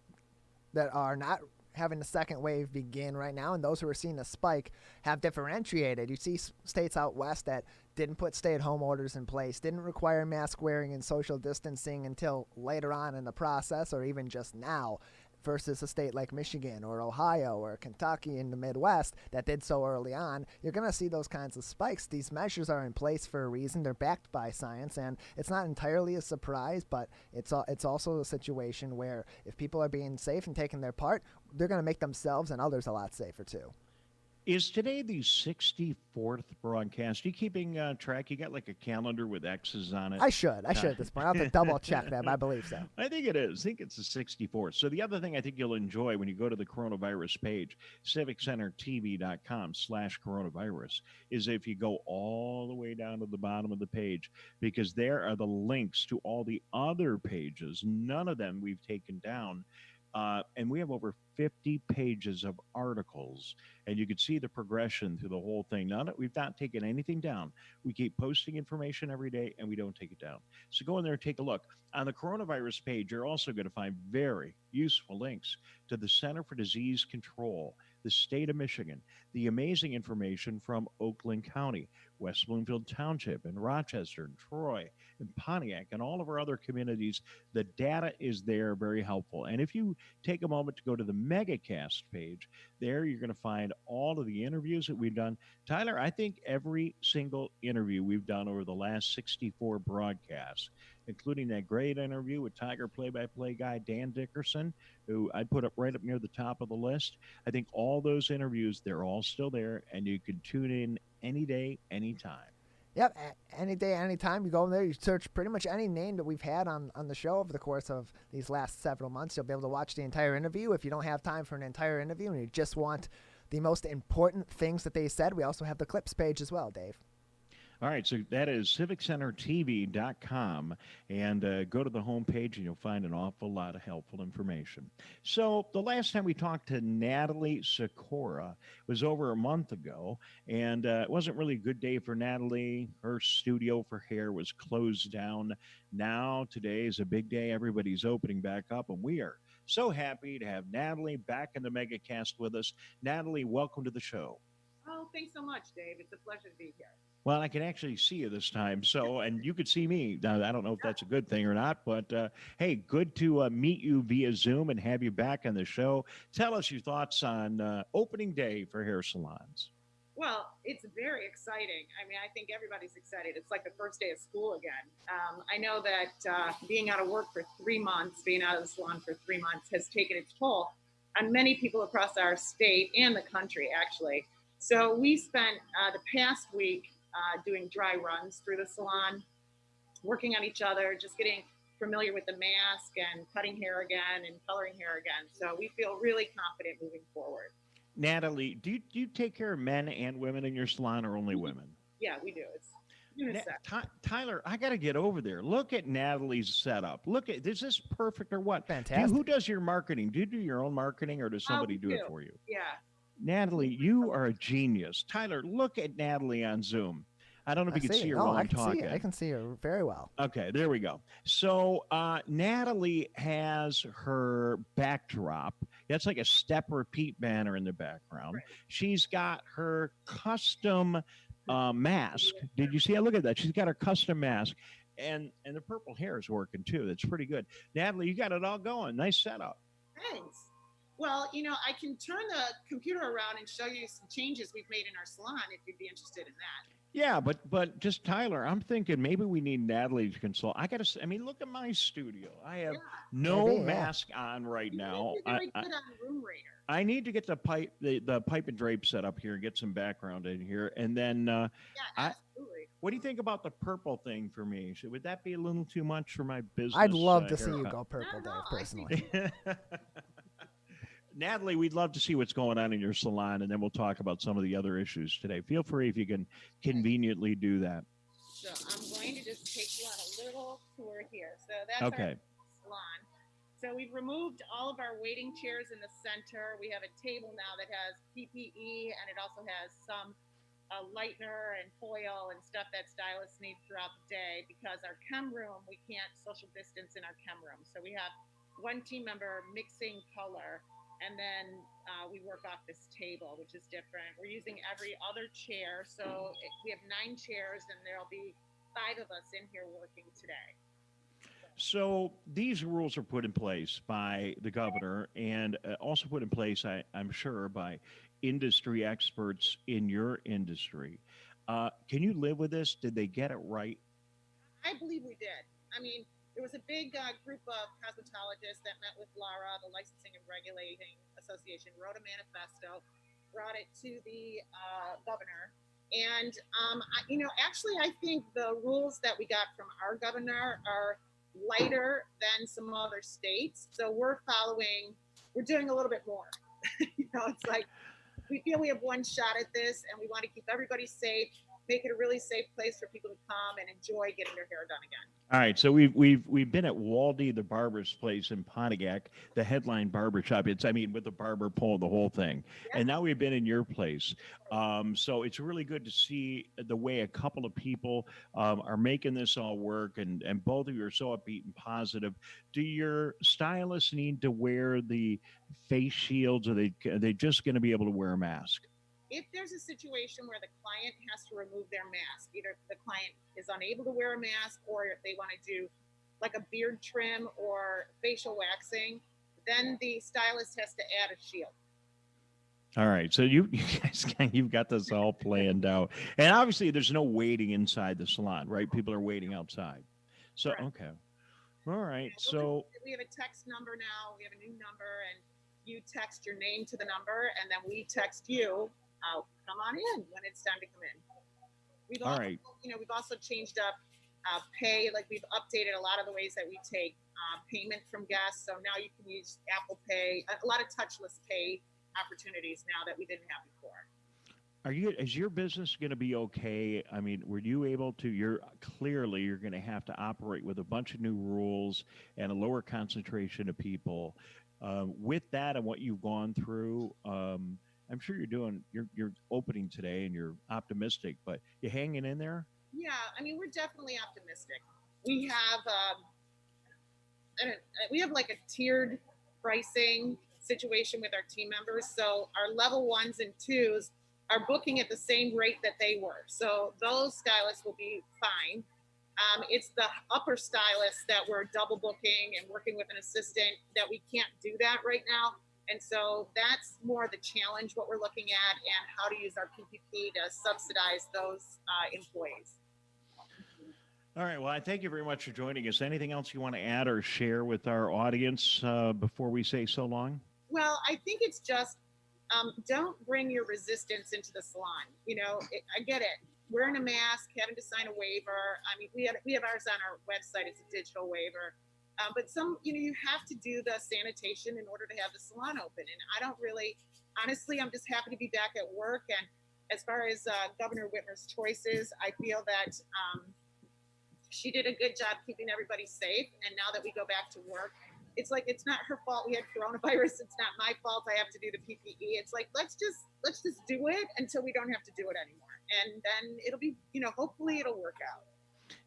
that are not having the second wave begin right now, and those who are seeing a spike have differentiated. You see states out west that didn't put stay-at-home orders in place, didn't require mask wearing and social distancing until later on in the process, or even just now, versus a state like Michigan or Ohio or Kentucky in the Midwest that did so early on. You're going to see those kinds of spikes. These measures are in place for a reason. They're backed by science, and it's not entirely a surprise, but it's also a situation where if people are being safe and taking their part, they're going to make themselves and others a lot safer too. Is today the 64th broadcast? Are you keeping track? You got like a calendar with X's on it? I should at this point. I have to double check that, but I believe so. I think it is. I think it's the 64th. So the other thing I think you'll enjoy when you go to the coronavirus page, civiccentertv.com/coronavirus, is if you go all the way down to the bottom of the page, because there are the links to all the other pages. None of them we've taken down. And we have over 50 pages of articles, and you can see the progression through the whole thing. We've not taken anything down. We keep posting information every day, and we don't take it down. So go in there and take a look. On the coronavirus page, you're also going to find very useful links to the Center for Disease Control, the state of Michigan, the amazing information from Oakland County, West Bloomfield Township, and Rochester, and Troy, and Pontiac, and all of our other communities. The data is there, very helpful. And if you take a moment to go to the Megacast page, there you're going to find all of the interviews that we've done. Tyler, I think every single interview we've done over the last 64 broadcasts, including that great interview with Tiger play-by-play guy Dan Dickerson, who I put up right up near the top of the list. I think all those interviews, they're all still there, and you can tune in any day, anytime. Yep, any day, anytime. You go in there, you search pretty much any name that we've had on the show over the course of these last several months. You'll be able to watch the entire interview. If you don't have time for an entire interview and you just want the most important things that they said, we also have the clips page as well, Dave. All right, so that is civiccentertv.com, and go to the homepage and you'll find an awful lot of helpful information. So the last time we talked to Natalie Sikora was over a month ago, and it wasn't really a good day for Natalie. Her studio for hair was closed down. Now, today is a big day. Everybody's opening back up, and we are so happy to have Natalie back in the Megacast with us. Natalie, welcome to the show. Oh, thanks so much, Dave. It's a pleasure to be here. Well, I can actually see you this time, and you could see me. Now, I don't know if that's a good thing or not, but hey, good to meet you via Zoom and have you back on the show. Tell us your thoughts on opening day for hair salons. Well, it's very exciting. I mean, I think everybody's excited. It's like the first day of school again. I know that being out of work for 3 months, being out of the salon for 3 months has taken its toll on many people across our state and the country, actually. So we spent the past week doing dry runs through the salon, working on each other, just getting familiar with the mask and cutting hair again and coloring hair again. So we feel really confident moving forward. Natalie, do you take care of men and women in your salon, or only women? Yeah, we do. It's unisex. Tyler, I got to get over there. Look at Natalie's setup. Is this perfect or what? Fantastic. Who does your marketing? Do you do your own marketing, or does somebody do it for you? Yeah. Natalie, you are a genius. Tyler, look at Natalie on Zoom. I don't know if you can see her while I'm talking. I can see her very well. Okay, there we go. So Natalie has her backdrop. That's like a step repeat banner in the background. Right. She's got her custom mask. Did you see? Look at that. She's got her custom mask. and the purple hair is working too. That's pretty good. Natalie, you got it all going. Nice setup. Thanks. Well, I can turn the computer around and show you some changes we've made in our salon if you'd be interested in that. Yeah, but just Tyler, I'm thinking maybe we need Natalie to consult. I mean, look at my studio. I have no mask on right now. You're very good on Room Raider. I need to get the pipe and drape set up here and get some background in here, and then absolutely. What do you think about the purple thing for me? Would that be a little too much for my business? I'd love to see haircut? you go purple, Dave, personally. Natalie, we'd love to see what's going on in your salon, and then we'll talk about some of the other issues today. Feel free if you can conveniently do that. So I'm going to just take you on a little tour here. So that's okay. Our salon. So we've removed all of our waiting chairs in the center. We have a table now that has PPE, and it also has some lightener and foil and stuff that stylists need throughout the day, because our chem room, we can't social distance in our chem room. So we have one team member mixing color, and then we work off this table, which is different. We're using every other chair. So we have 9 chairs, and there'll be 5 of us in here working today. So these rules are put in place by the governor, and also put in place, I'm sure, by industry experts in your industry. Can you live with this? Did they get it right? I believe we did. I mean, there was a big group of cosmetologists that met with LARA, the Licensing and Regulating Association, wrote a manifesto, brought it to the governor. And, actually, I think the rules that we got from our governor are lighter than some other states. So we're doing a little bit more. It's like, we feel we have one shot at this, and we want to keep everybody safe, make it a really safe place for people to come and enjoy getting their hair done again. All right, so we've been at Waldy, the barber's place in Pontiac, the headline barber shop. With the barber pole, the whole thing. Yeah. And now we've been in your place. So it's really good to see the way a couple of people are making this all work, and both of you are so upbeat and positive. Do your stylists need to wear the face shields, or are they just going to be able to wear a mask? If there's a situation where the client has to remove their mask, either the client is unable to wear a mask, or if they want to do like a beard trim or facial waxing, then the stylist has to add a shield. All right. So you guys, you've got this all planned out. And obviously there's no waiting inside the salon, right? People are waiting outside. So, correct. Okay. All right. So we have a text number now. We have a new number, and you text your name to the number, and then we text you. Come on in when it's time to come in. We've also changed up pay. Like, we've updated a lot of the ways that we take payment from guests. So now you can use Apple Pay, a lot of touchless pay opportunities now that we didn't have before. Is your business going to be okay? I mean, were you able to? You're going to have to operate with a bunch of new rules and a lower concentration of people. With that and what you've gone through, I'm sure you're opening today and you're optimistic, but you hanging in there? Yeah, I mean, we're definitely optimistic. We have like a tiered pricing situation with our team members. So our level 1s and 2s are booking at the same rate that they were. So those stylists will be fine. It's the upper stylists that we're double booking and working with an assistant that we can't do that right now. And so that's more the challenge, what we're looking at, and how to use our PPP to subsidize those employees. All right. Well, I thank you very much for joining us. Anything else you want to add or share with our audience before we say so long? Well, I think it's just don't bring your resistance into the salon. I get it. Wearing a mask, having to sign a waiver. I mean, we have ours on our website. It's a digital waiver. But you have to do the sanitation in order to have the salon open. And I don't really, honestly, I'm just happy to be back at work. And as far as Governor Whitmer's choices, I feel that she did a good job keeping everybody safe. And now that we go back to work, it's like, it's not her fault we had coronavirus. It's not my fault I have to do the PPE. It's like, let's just do it until we don't have to do it anymore. And then it'll be, hopefully it'll work out.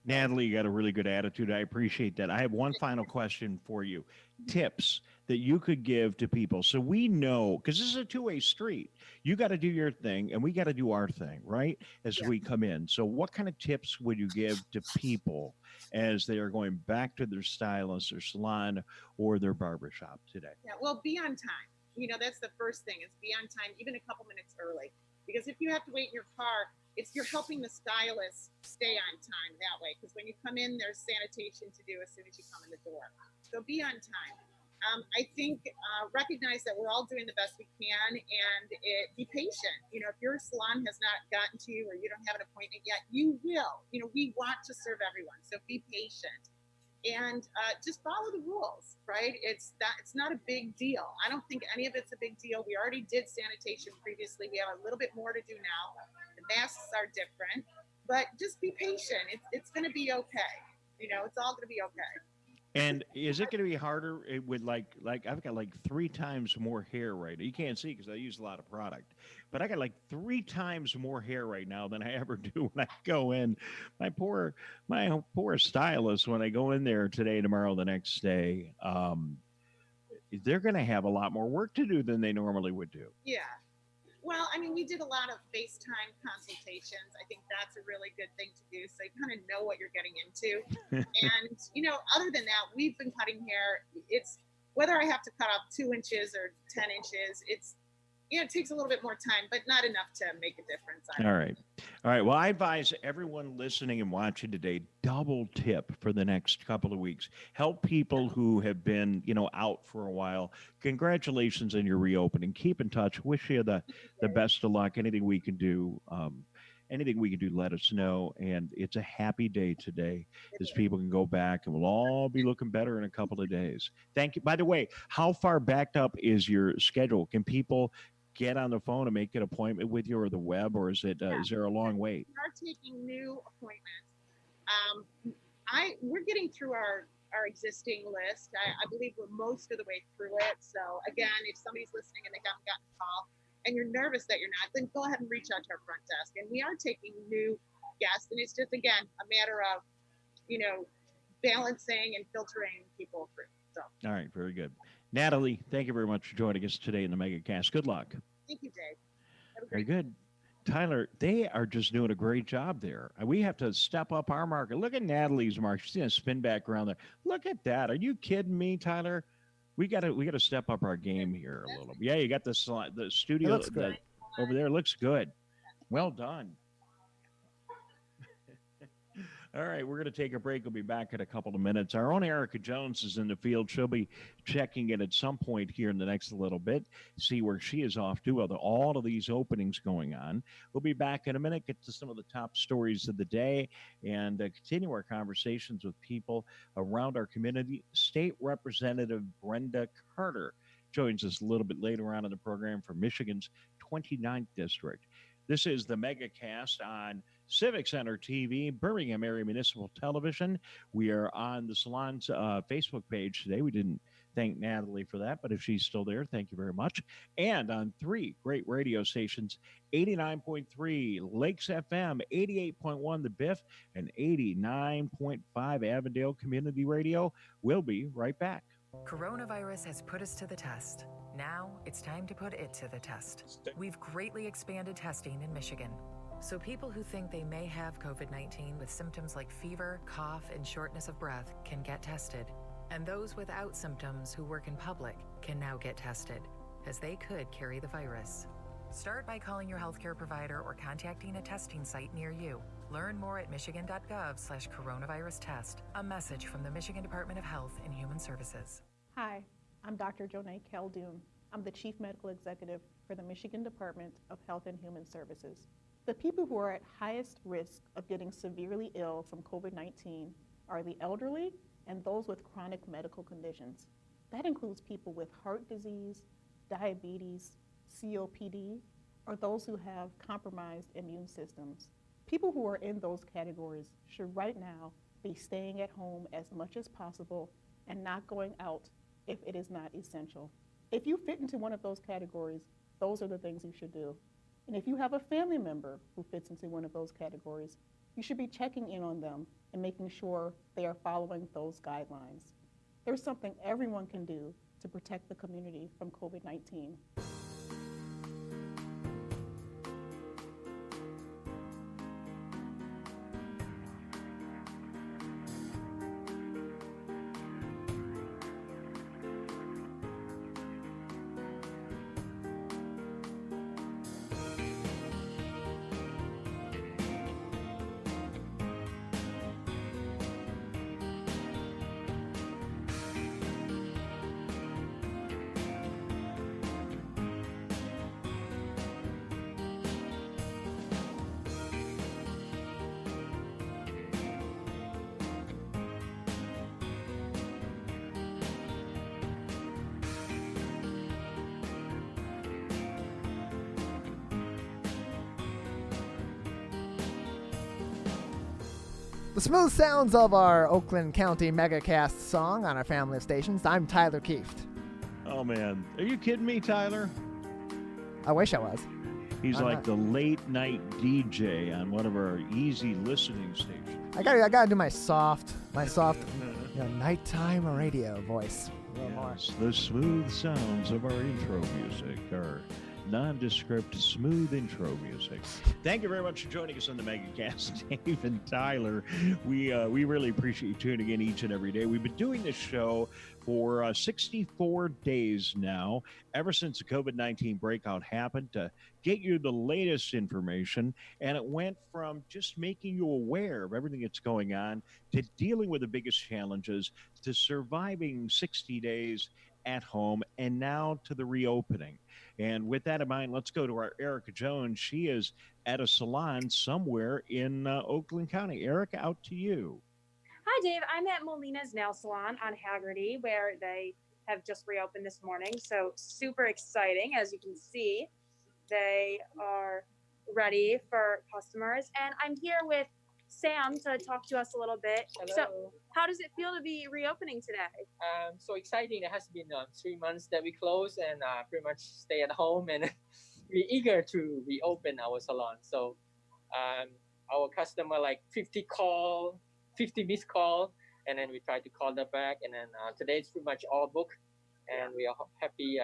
Natalie, you got a really good attitude. I appreciate that. I have one final question for you. Tips that you could give to people so we know, because this is a two-way street. You got to do your thing and we got to do our thing, right? As we come in. So what kind of tips would you give to people as they are going back to their stylist or salon or their barbershop today? Yeah, well, be on time. You know, that's the first thing, is be on time, even a couple minutes early. Because if you have to wait in your car, you're helping the stylist stay on time that way. Because when you come in, there's sanitation to do as soon as you come in the door. So be on time. I think recognize that we're all doing the best we can, and be patient. You know, if your salon has not gotten to you or you don't have an appointment yet, you will. You know, we want to serve everyone, so be patient and just follow the rules. Right? It's not a big deal. I don't think any of it's a big deal. We already did sanitation previously. We have a little bit more to do now. The masks are different, but just be patient. It's going to be okay. You know, it's all going to be okay. And is it going to be harder with like I've got like 3 times more hair right now. You can't see because I use a lot of product, but I got like 3 times more hair right now than I ever do when I go in. My poor stylist, when I go in there today, tomorrow, the next day, they're going to have a lot more work to do than they normally would do. Yeah. Well, I mean, we did a lot of FaceTime consultations. I think that's a really good thing to do. So you kind of know what you're getting into. And, you know, other than that, we've been cutting hair. It's whether I have to cut off 2 inches or 10 inches, it takes a little bit more time, but not enough to make a difference. All right. Well, I advise everyone listening and watching today, double tip for the next couple of weeks. Help people who have been, out for a while. Congratulations on your reopening. Keep in touch. Wish you the best of luck. Anything we can do, let us know. And it's a happy day today as people can go back, and we'll all be looking better in a couple of days. Thank you. By the way, how far backed up is your schedule? Can people get on the phone and make an appointment with you, or the web, or is there a long wait? We are taking new appointments. We're getting through our existing list. I believe we're most of the way through it. So again, if somebody's listening and they haven't gotten a call and you're nervous that you're not, then go ahead and reach out to our front desk. And we are taking new guests, and it's just, again, a matter of, balancing and filtering people through. So. All right, very good. Natalie, thank you very much for joining us today in the Megacast. Good luck. Thank you, Dave. Very good. Tyler, they are just doing a great job there. We have to step up our market. Look at Natalie's mark. She's going to spin back around there. Look at that. Are you kidding me, Tyler? We got to step up our game here a little. Yeah, you got the studio over there. Looks good. Well done. All right, we're going to take a break. We'll be back in a couple of minutes. Our own Erica Jones is in the field. She'll be checking in at some point here in the next little bit, see where she is off to, all of these openings going on. We'll be back in a minute, get to some of the top stories of the day, and continue our conversations with people around our community. State Representative Brenda Carter joins us a little bit later on in the program from Michigan's 29th District. This is the Megacast on Civic Center TV, Birmingham Area Municipal Television. We are on the Salon's Facebook page today. We didn't thank Natalie for that, but if she's still there, thank you very much. And on 3 great radio stations, 89.3 Lakes FM, 88.1 The Biff, and 89.5 Avondale Community Radio. We'll be right back. Coronavirus has put us to the test. Now it's time to put it to the test. We've greatly expanded testing in Michigan. So people who think they may have COVID-19 with symptoms like fever, cough, and shortness of breath can get tested. And those without symptoms who work in public can now get tested, as they could carry the virus. Start by calling your healthcare provider or contacting a testing site near you. Learn more at michigan.gov/coronavirus test. A message from the Michigan Department of Health and Human Services. Hi, I'm Dr. Jonay Khaldun. I'm the Chief Medical Executive for the Michigan Department of Health and Human Services. The people who are at highest risk of getting severely ill from COVID-19 are the elderly and those with chronic medical conditions. That includes people with heart disease, diabetes, COPD, or those who have compromised immune systems. People who are in those categories should right now be staying at home as much as possible and not going out if it is not essential. If you fit into one of those categories, those are the things you should do. And if you have a family member who fits into one of those categories, you should be checking in on them and making sure they are following those guidelines. There's something everyone can do to to protect the community from COVID-19. The smooth sounds of our Oakland County Megacast song on our family of stations. I'm Tyler Kieft. Oh, man. Are you kidding me, Tyler? I wish I was. He's like the late night DJ on one of our easy listening stations. I gotta do my soft, nighttime radio voice a little more. The smooth sounds of our intro music, our nondescript, smooth intro music. Thank you very much for joining us on the Megacast, Dave and Tyler. We really appreciate you tuning in each and every day. We've been doing this show for 64 days now, ever since the COVID-19 breakout happened, to get you the latest information. And it went from just making you aware of everything that's going on to dealing with the biggest challenges to surviving 60 days at home and now to the reopening. And with that in mind, let's go to our Erica Jones. She is at a salon somewhere in Oakland County. Erica, out to you. Hi, Dave. I'm at Molina's Nail Salon on Haggerty, where they have just reopened this morning. So super exciting. As you can see, they are ready for customers. And I'm here with Sam to talk to us a little bit. Hello. So how does it feel to be reopening today? So exciting. It has been 3 months that we closed and pretty much stay at home, and we're eager to reopen our salon. So our customer, like 50 missed call, and then we try to call them back. And then today it's pretty much all booked, and we are happy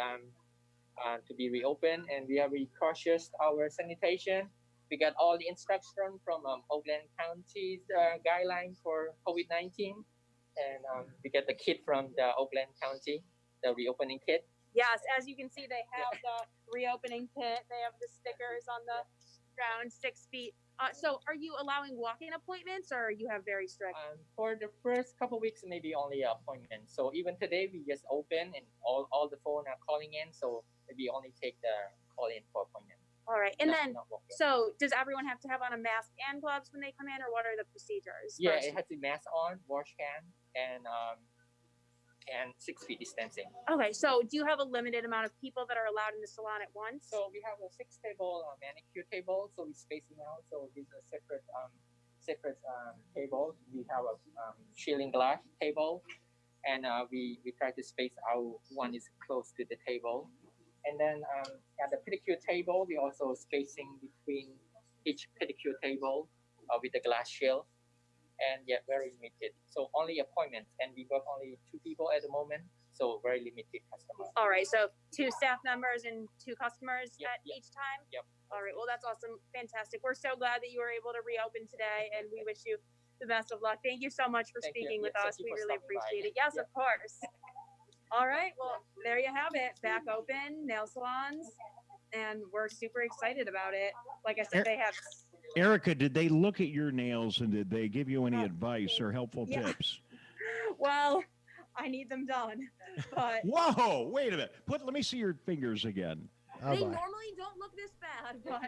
to be reopened. And we are really cautious our sanitation. We got all the instruction from Oakland County's guidelines for COVID-19, and we get the kit from the Oakland County, the reopening kit. Yes, as you can see, they have the reopening kit. They have the stickers on the ground, 6 feet. So are you allowing walk-in appointments, or you have very strict? For the first couple of weeks, maybe only appointments. So even today, we just open and all the phone are calling in. So maybe only take the call in for appointment. All right. And then, so does everyone have to have on a mask and gloves when they come in, or what are the procedures? Yeah, first? it has to be mask on, wash hand, and 6 feet distancing. Okay. So do you have a limited amount of people that are allowed in the salon at once? So we have a 6-table manicure table, so we space them out. So these are separate tables. We have a shielding glass table, and we try to space out. One is close to the table. And then at the pedicure table, we also spacing between each pedicure table with the glass shield, and yet very limited. So only appointments, and we got only 2 people at the moment, so very limited customers. All right, so 2 staff members and 2 customers each time? Yep. All right, well, that's awesome. Fantastic. We're so glad that you were able to reopen today, and we wish you the best of luck. Thank you so much for speaking with us. We really appreciate it. Yes, of course. All right, well, there you have it. Back open, nail salons, and we're super excited about it. Like I said, they have... Erica, did they look at your nails and did they give you any advice or helpful tips? Well, I need them done, but... Whoa, wait a minute. Let me see your fingers again. They normally don't look this bad, but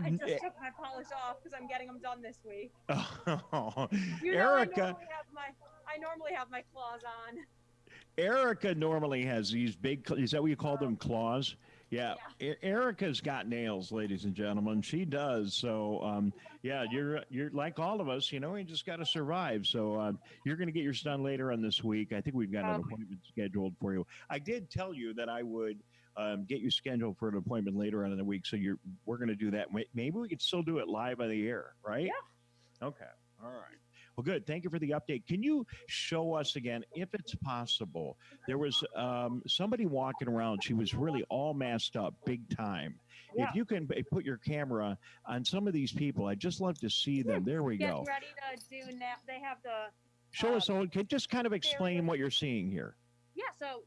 I just took my polish off because I'm getting them done this week. Oh, Erica... I normally have my claws on. Erica normally has these big, is that what you call them, claws? Yeah. Erica's got nails, ladies and gentlemen. She does. So, you're like all of us, you just got to survive. So you're going to get yours done later on this week. I think we've got an appointment scheduled for you. I did tell you that I would get you scheduled for an appointment later on in the week. So we're going to do that. Maybe we could still do it live on the air, right? Yeah. Okay. All right. Well, good. Thank you for the update. Can you show us again, if it's possible? There was somebody walking around. She was really all masked up, big time. Yeah. If you can put your camera on some of these people, I'd just love to see them. There we go. Getting ready to do now. They have the. Show us, can just kind of explain what you're seeing here. Yeah, so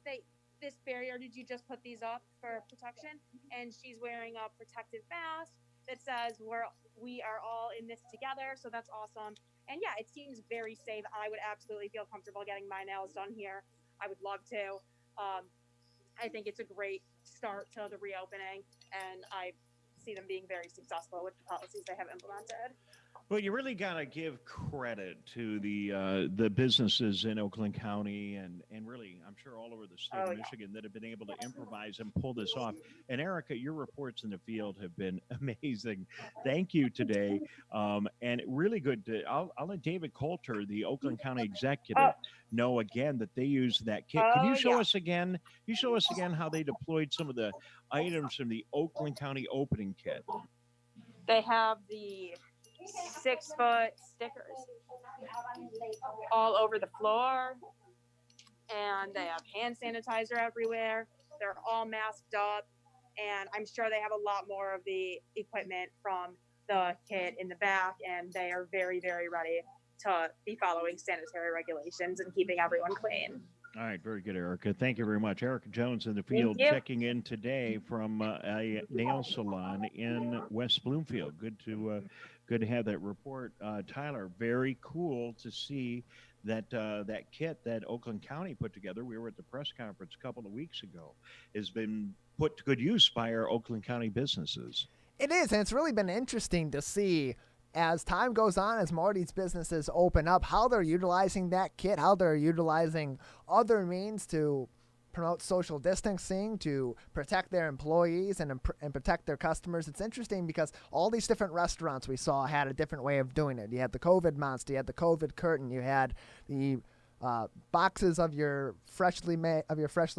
this barrier, did you just put these up for protection? And she's wearing a protective mask that says we are all in this together, so that's awesome. And yeah, it seems very safe. I would absolutely feel comfortable getting my nails done here. I would love to. I think it's a great start to the reopening, and I see them being very successful with the policies they have implemented. Well, you really got to give credit to the businesses in Oakland County and really, I'm sure, all over the state of Michigan that have been able to improvise and pull this off. And Erica, your reports in the field have been amazing. Thank you today. And really good. I'll let David Coulter, the Oakland County executive, know again that they use that kit. Can you show us again? Can you show us again how they deployed some of the items from the Oakland County opening kit? They have the 6-foot stickers all over the floor, and they have hand sanitizer everywhere. They're all masked up, and I'm sure they have a lot more of the equipment from the kit in the back, and they are very, very ready to be following sanitary regulations and keeping everyone clean. All right, very good, Erica. Thank you very much. Erica Jones in the field checking in today from a nail salon in West Bloomfield. Good to have that report, Tyler. Very cool to see that that kit that Oakland County put together. We were at the press conference a couple of weeks ago. Has been put to good use by our Oakland County businesses. It is, and it's really been interesting to see as time goes on, as more of these businesses open up, how they're utilizing that kit, how they're utilizing other means to promote social distancing, to protect their employees and protect their customers. It's interesting because all these different restaurants we saw had a different way of doing it. You had the COVID monster, you had the COVID curtain, you had the boxes of your freshly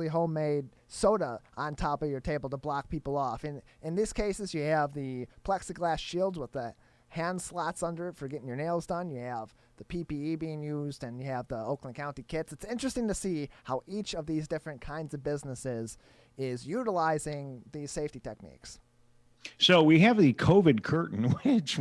homemade soda on top of your table to block people off. In these cases, you have the plexiglass shields with the hand slots under it for getting your nails done. You have the PPE being used, and you have the Oakland County kits. It's interesting to see how each of these different kinds of businesses is utilizing these safety techniques. So we have the COVID curtain, which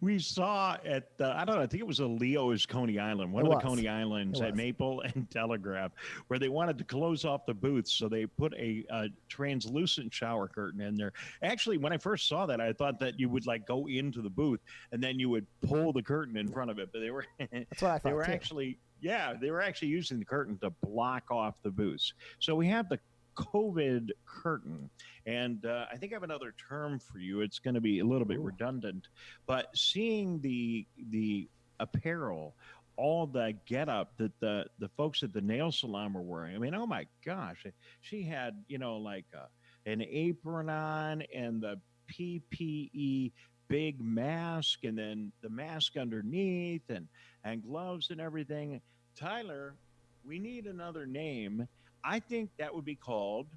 we saw at, I don't know, I think it was a Leo's Coney Island, one of the Coney Islands at Maple and Telegraph, where they wanted to close off the booths. So they put a translucent shower curtain in there. Actually, when I first saw that, I thought that you would like go into the booth and then you would pull the curtain in front of it. But they were, that's what I thought they were too. they were actually using the curtain to block off the booths. So we have the COVID curtain, and I think I have another term for you. It's going to be a little bit redundant, but seeing the apparel, all the getup that the folks at the nail salon were wearing. I mean, oh my gosh, she had like an apron on and the PPE big mask, and then the mask underneath, and gloves and everything. Tyler, we need another name. I think that would be called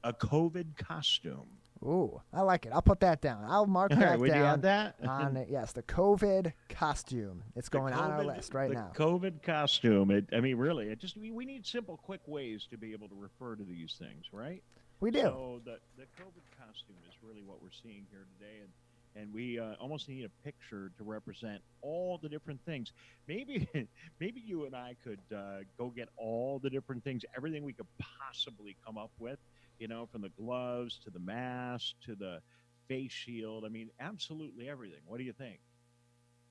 a COVID costume. Ooh, I like it. I'll put that down. I'll mark that down. Would you add that? On it. Yes, the COVID costume. It's going on our list right now. The COVID costume. Really, we need simple, quick ways to be able to refer to these things, right? We do. So the COVID costume is really what we're seeing here today, and we almost need a picture to represent all the different things. Maybe you and I could go get all the different things, everything we could possibly come up with, from the gloves to the mask to the face shield. I mean, absolutely everything. What do you think?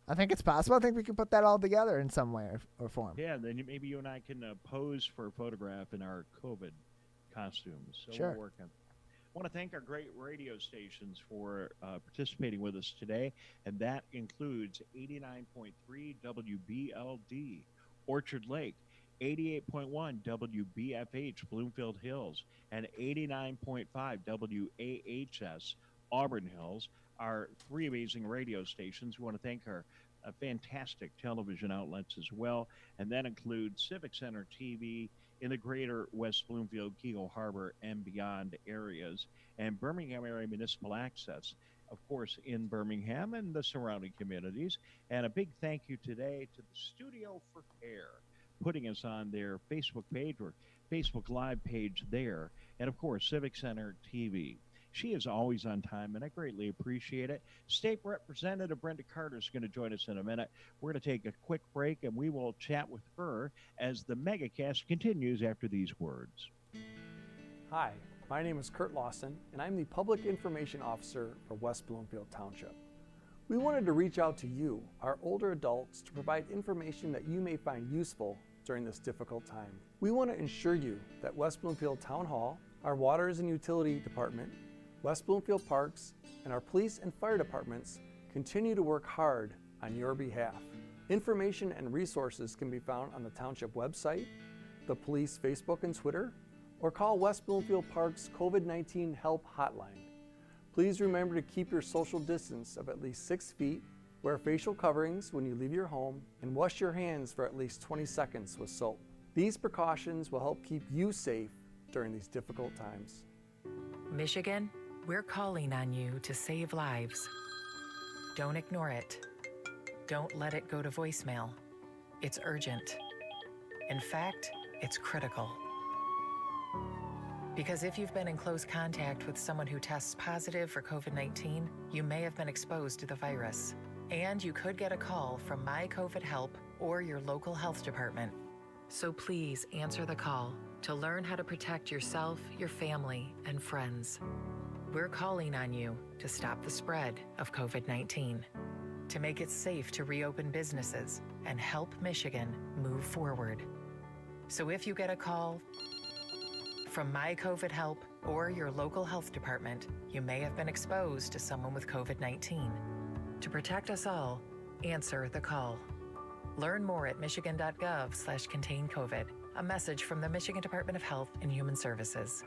I think it's possible. I think we can put that all together in some way or form. Yeah, then maybe you and I can pose for a photograph in our COVID costumes. So sure. We're working. I want to thank our great radio stations for participating with us today, and that includes 89.3 WBLD, Orchard Lake, 88.1 WBFH, Bloomfield Hills, and 89.5 WAHS, Auburn Hills, our three amazing radio stations. We want to thank our fantastic television outlets as well, and that includes Civic Center TV in the greater West Bloomfield, Keogh Harbor, and beyond areas. and Birmingham Area Municipal Access, of course, in Birmingham and the surrounding communities. And a big thank you today to the Studio for Care, putting us on their Facebook page or Facebook Live page there. And, of course, Civic Center TV. She is always on time, and I greatly appreciate it. State Representative Brenda Carter is going to join us in a minute. We're going to take a quick break, and we will chat with her as the Megacast continues after these words. Hi, my name is Kurt Lawson, and I'm the Public Information Officer for West Bloomfield Township. We wanted to reach out to you, our older adults, to provide information that you may find useful during this difficult time. We want to ensure you that West Bloomfield Town Hall, our Waters and Utility Department, West Bloomfield Parks, and our police and fire departments continue to work hard on your behalf. Information and resources can be found on the Township website, the police Facebook and Twitter, or call West Bloomfield Park's COVID-19 Help Hotline. Please remember to keep your social distance of at least 6 feet, wear facial coverings when you leave your home, and wash your hands for at least 20 seconds with soap. These precautions will help keep you safe during these difficult times. Michigan, we're calling on you to save lives. Don't ignore it. Don't let it go to voicemail. It's urgent. In fact, it's critical. Because if you've been in close contact with someone who tests positive for COVID-19, you may have been exposed to the virus. And you could get a call from My COVID Help or your local health department. So please answer the call to learn how to protect yourself, your family, and friends. We're calling on you to stop the spread of COVID-19, to make it safe to reopen businesses and help Michigan move forward. So if you get a call from My COVID Help or your local health department, you may have been exposed to someone with COVID-19. To protect us all, answer the call. Learn more at michigan.gov/containcovid. A message from the Michigan Department of Health and Human Services.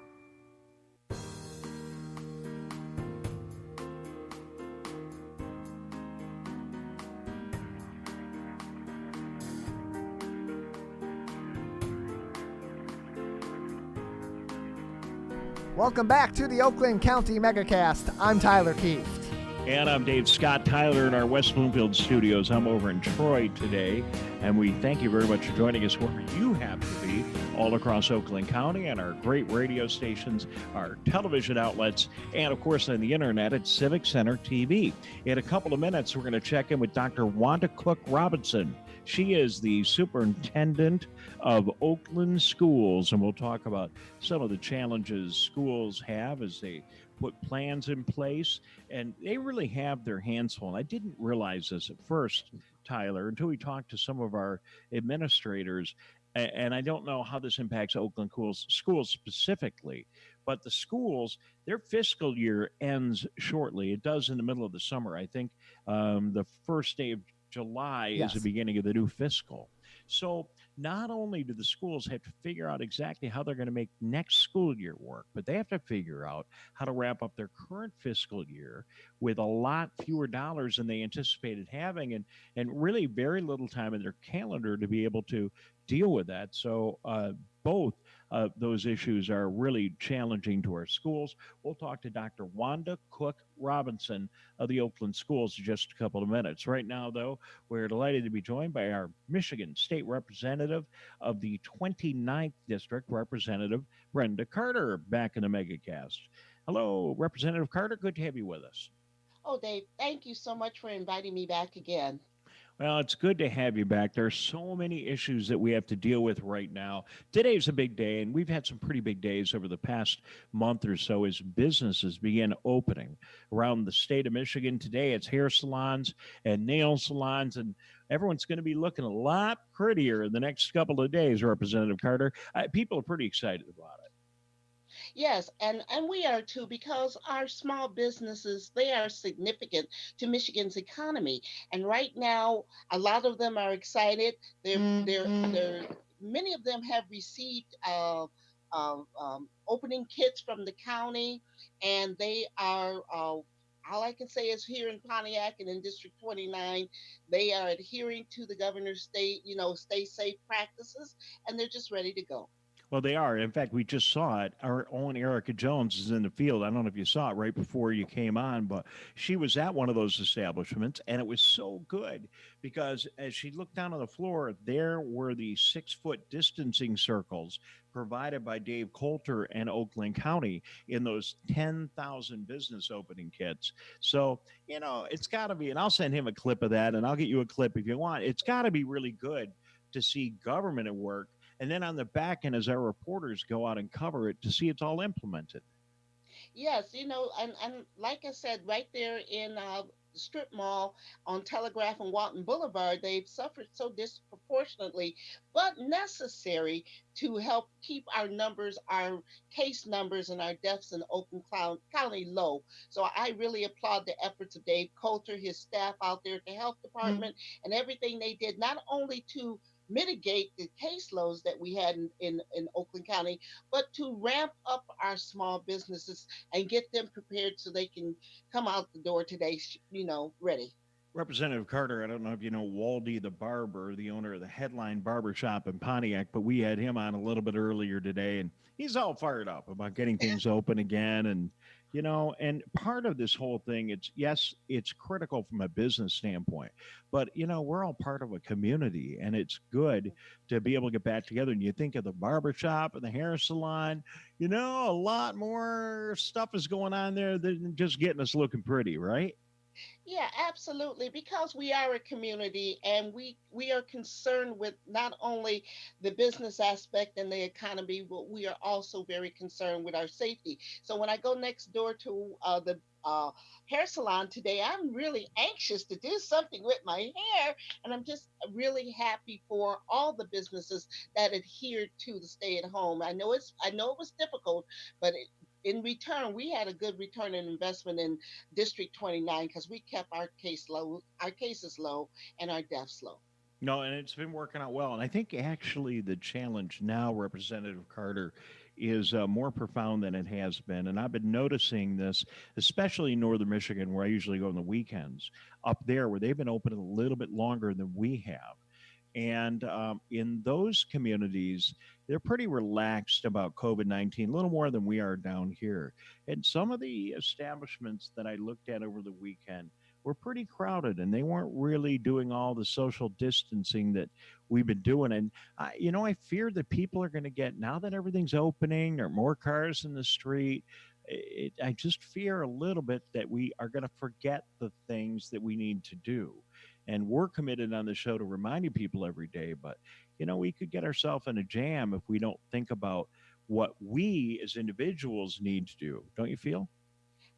Welcome back to the Oakland County Megacast. I'm Tyler Keefe. And I'm Dave Scott. Tyler in our West Bloomfield studios. I'm over in Troy today, and we thank you very much for joining us wherever you happen to be all across Oakland County and our great radio stations, our television outlets, and of course on the internet at Civic Center TV. In a couple of minutes, we're going to check in with Dr. Wanda Cook-Robinson. She is the Superintendent of Oakland Schools, and we'll talk about some of the challenges schools have as they put plans in place, and they really have their hands full. And I didn't realize this at first, Tyler, until we talked to some of our administrators, and I don't know how this impacts Oakland schools specifically, but the schools, their fiscal year ends shortly. It does in the middle of the summer. I think the first day of July is the beginning of the new fiscal. So not only do the schools have to figure out exactly how they're going to make next school year work, but they have to figure out how to wrap up their current fiscal year with a lot fewer dollars than they anticipated having, and really very little time in their calendar to be able to deal with that. So both those issues are really challenging to our schools. We'll talk to Dr. Wanda Cook-Robinson of the Oakland Schools in just a couple of minutes. Right now, though, we're delighted to be joined by our Michigan State Representative of the 29th District, Representative Brenda Carter, back in the Megacast. Hello, Representative Carter. Good to have you with us. Oh, Dave, thank you so much for inviting me back again. Well, it's good to have you back. There's so many issues that we have to deal with right now. Today's a big day, and we've had some pretty big days over the past month or so as businesses begin opening around the state of Michigan. Today, it's hair salons and nail salons, and everyone's going to be looking a lot prettier in the next couple of days, Representative Carter. People are pretty excited about it. Yes, and we are too, because our small businesses, they are significant to Michigan's economy. And right now, a lot of them are excited. Many of them have received opening kits from the county, and they are, all I can say is here in Pontiac and in District 29, they are adhering to the governor's stay safe practices, and they're just ready to go. Well, they are. In fact, we just saw it. Our own Erica Jones is in the field. I don't know if you saw it right before you came on, but she was at one of those establishments, and it was so good because as she looked down on the floor, there were the 6-foot distancing circles provided by Dave Coulter and Oakland County in those 10,000 business opening kits. So, it's got to be, and I'll send him a clip of that, and I'll get you a clip if you want. It's got to be really good to see government at work. And then on the back end, as our reporters go out and cover it, to see it's all implemented. Yes, and like I said, right there in the strip mall on Telegraph and Walton Boulevard, they've suffered so disproportionately, but necessary to help keep our numbers, our case numbers, and our deaths in Oakland County low. So I really applaud the efforts of Dave Coulter, his staff out there at the health department, and everything they did, not only to mitigate the caseloads that we had in Oakland County, but to ramp up our small businesses and get them prepared so they can come out the door today, ready. Representative Carter, I don't know if you know Waldy the barber, the owner of the Headline Barbershop in Pontiac, but we had him on a little bit earlier today, and he's all fired up about getting things open again. And, and part of this whole thing, it's critical from a business standpoint, but, we're all part of a community, and it's good to be able to get back together. And you think of the barbershop and the hair salon, a lot more stuff is going on there than just getting us looking pretty, right? Yeah, absolutely. Because we are a community and we are concerned with not only the business aspect and the economy, but we are also very concerned with our safety. So when I go next door to the hair salon today, I'm really anxious to do something with my hair. And I'm just really happy for all the businesses that adhered to the stay at home. I know it was difficult, but in return, we had a good return on investment in District 29 because we kept our cases low, and our deaths low. No, and it's been working out well. And I think actually the challenge now, Representative Carter, is more profound than it has been. And I've been noticing this, especially in northern Michigan, where I usually go on the weekends, up there where they've been open a little bit longer than we have. And in those communities, they're pretty relaxed about COVID-19, a little more than we are down here. And some of the establishments that I looked at over the weekend were pretty crowded, and they weren't really doing all the social distancing that we've been doing. And, I fear that people are going to get, now that everything's opening, there are more cars in the street, I just fear a little bit that we are going to forget the things that we need to do. And we're committed on the show to reminding people every day, but, we could get ourselves in a jam if we don't think about what we as individuals need to do. Don't you feel?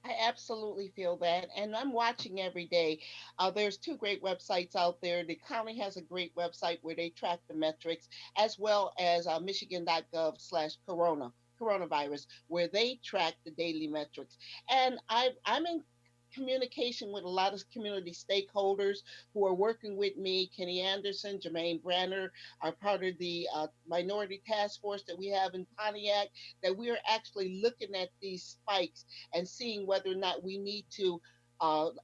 I absolutely feel that. And I'm watching every day. There's 2 great websites out there. The county has a great website where they track the metrics, as well as michigan.gov/coronavirus, where they track the daily metrics. And I'm in communication with a lot of community stakeholders who are working with me. Kenny Anderson, Jermaine Branner are part of the minority task force that we have in Pontiac, that we are actually looking at these spikes and seeing whether or not we need to,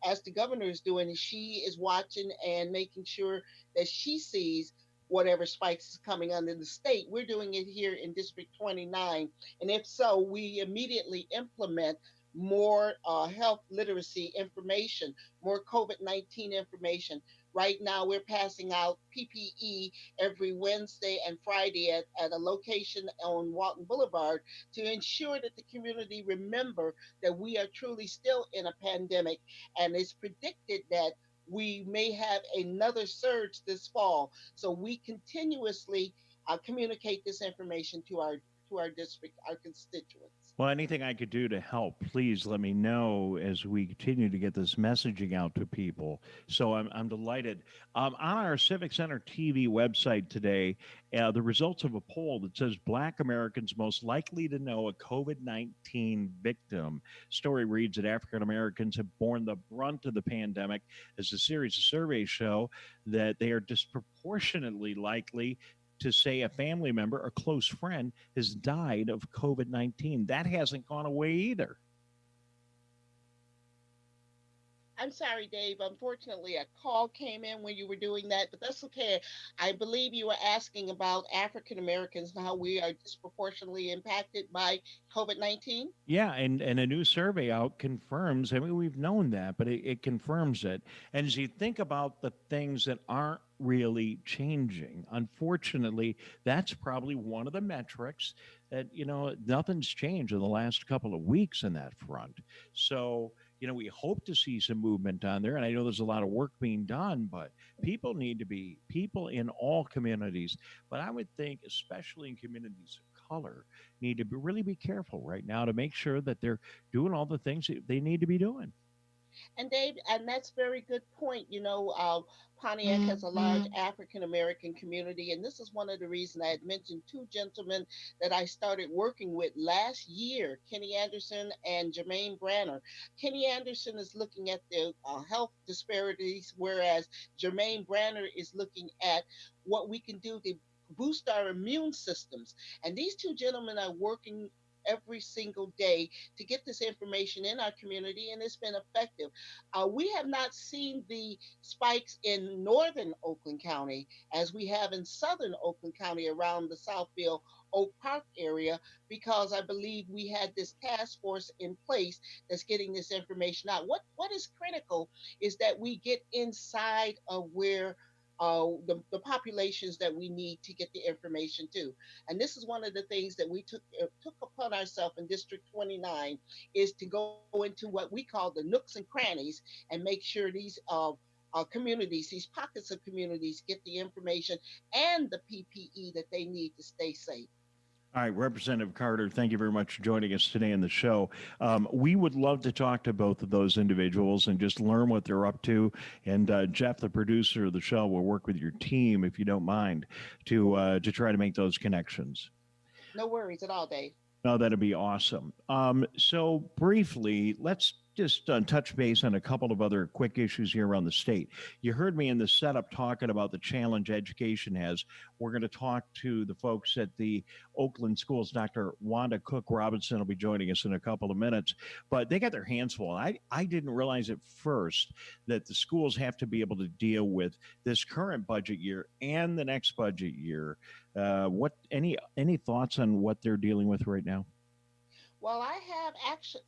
as the governor is doing, she is watching and making sure that she sees whatever spikes is coming under the state. We're doing it here in District 29. And if so, we immediately implement more health literacy information, more COVID-19 information. Right now, we're passing out PPE every Wednesday and Friday at a location on Walton Boulevard to ensure that the community remember that we are truly still in a pandemic. And it's predicted that we may have another surge this fall. So we continuously communicate this information to our district, our constituents. Well, anything I could do to help, please let me know as we continue to get this messaging out to people. So I'm delighted. On our Civic Center TV website today, the results of a poll that says Black Americans most likely to know a COVID-19 victim. Story reads that African Americans have borne the brunt of the pandemic, as a series of surveys show that they are disproportionately likely to say a family member or close friend has died of COVID-19. That hasn't gone away either. I'm sorry, Dave. Unfortunately, a call came in when you were doing that, but that's okay. I believe you were asking about African Americans and how we are disproportionately impacted by COVID-19. Yeah, and a new survey out confirms, I mean, we've known that, but it confirms it. And as you think about the things that aren't really changing, unfortunately, that's probably one of the metrics that, nothing's changed in the last couple of weeks in that front. So, we hope to see some movement on there. And I know there's a lot of work being done, but people in all communities. But I would think, especially in communities of color, need to really be careful right now to make sure that they're doing all the things that they need to be doing. And Dave, and that's a very good point. Pontiac has a large African American community, and this is one of the reasons I had mentioned two gentlemen that I started working with last year, Kenny Anderson and Jermaine Branner. Kenny Anderson is looking at the health disparities, whereas Jermaine Branner is looking at what we can do to boost our immune systems. And these two gentlemen are working every single day to get this information in our community, and it's been effective. We have not seen the spikes in northern Oakland County as we have in southern Oakland County around the Southfield Oak Park area, because I believe we had this task force in place that's getting this information out. What is critical is that we get inside of where the populations that we need to get the information to. And this is one of the things that we took upon ourselves in District 29, is to go into what we call the nooks and crannies and make sure these communities, these pockets of communities, get the information and the PPE that they need to stay safe. All right, Representative Carter, thank you very much for joining us today on the show. We would love to talk to both of those individuals and just learn what they're up to. And Jeff, the producer of the show, will work with your team, if you don't mind, to try to make those connections. No worries at all, Dave. No, that'd be awesome. So briefly, let's just touch base on a couple of other quick issues here around the state. You heard me in the setup talking about the challenge education has. We're going to talk to the folks at the Oakland Schools. Dr. Wanda Cook-Robinson will be joining us in a couple of minutes, but they got their hands full. I didn't realize at first that the schools have to be able to deal with this current budget year and the next budget year. Any thoughts on what they're dealing with right now? Well, I have actually,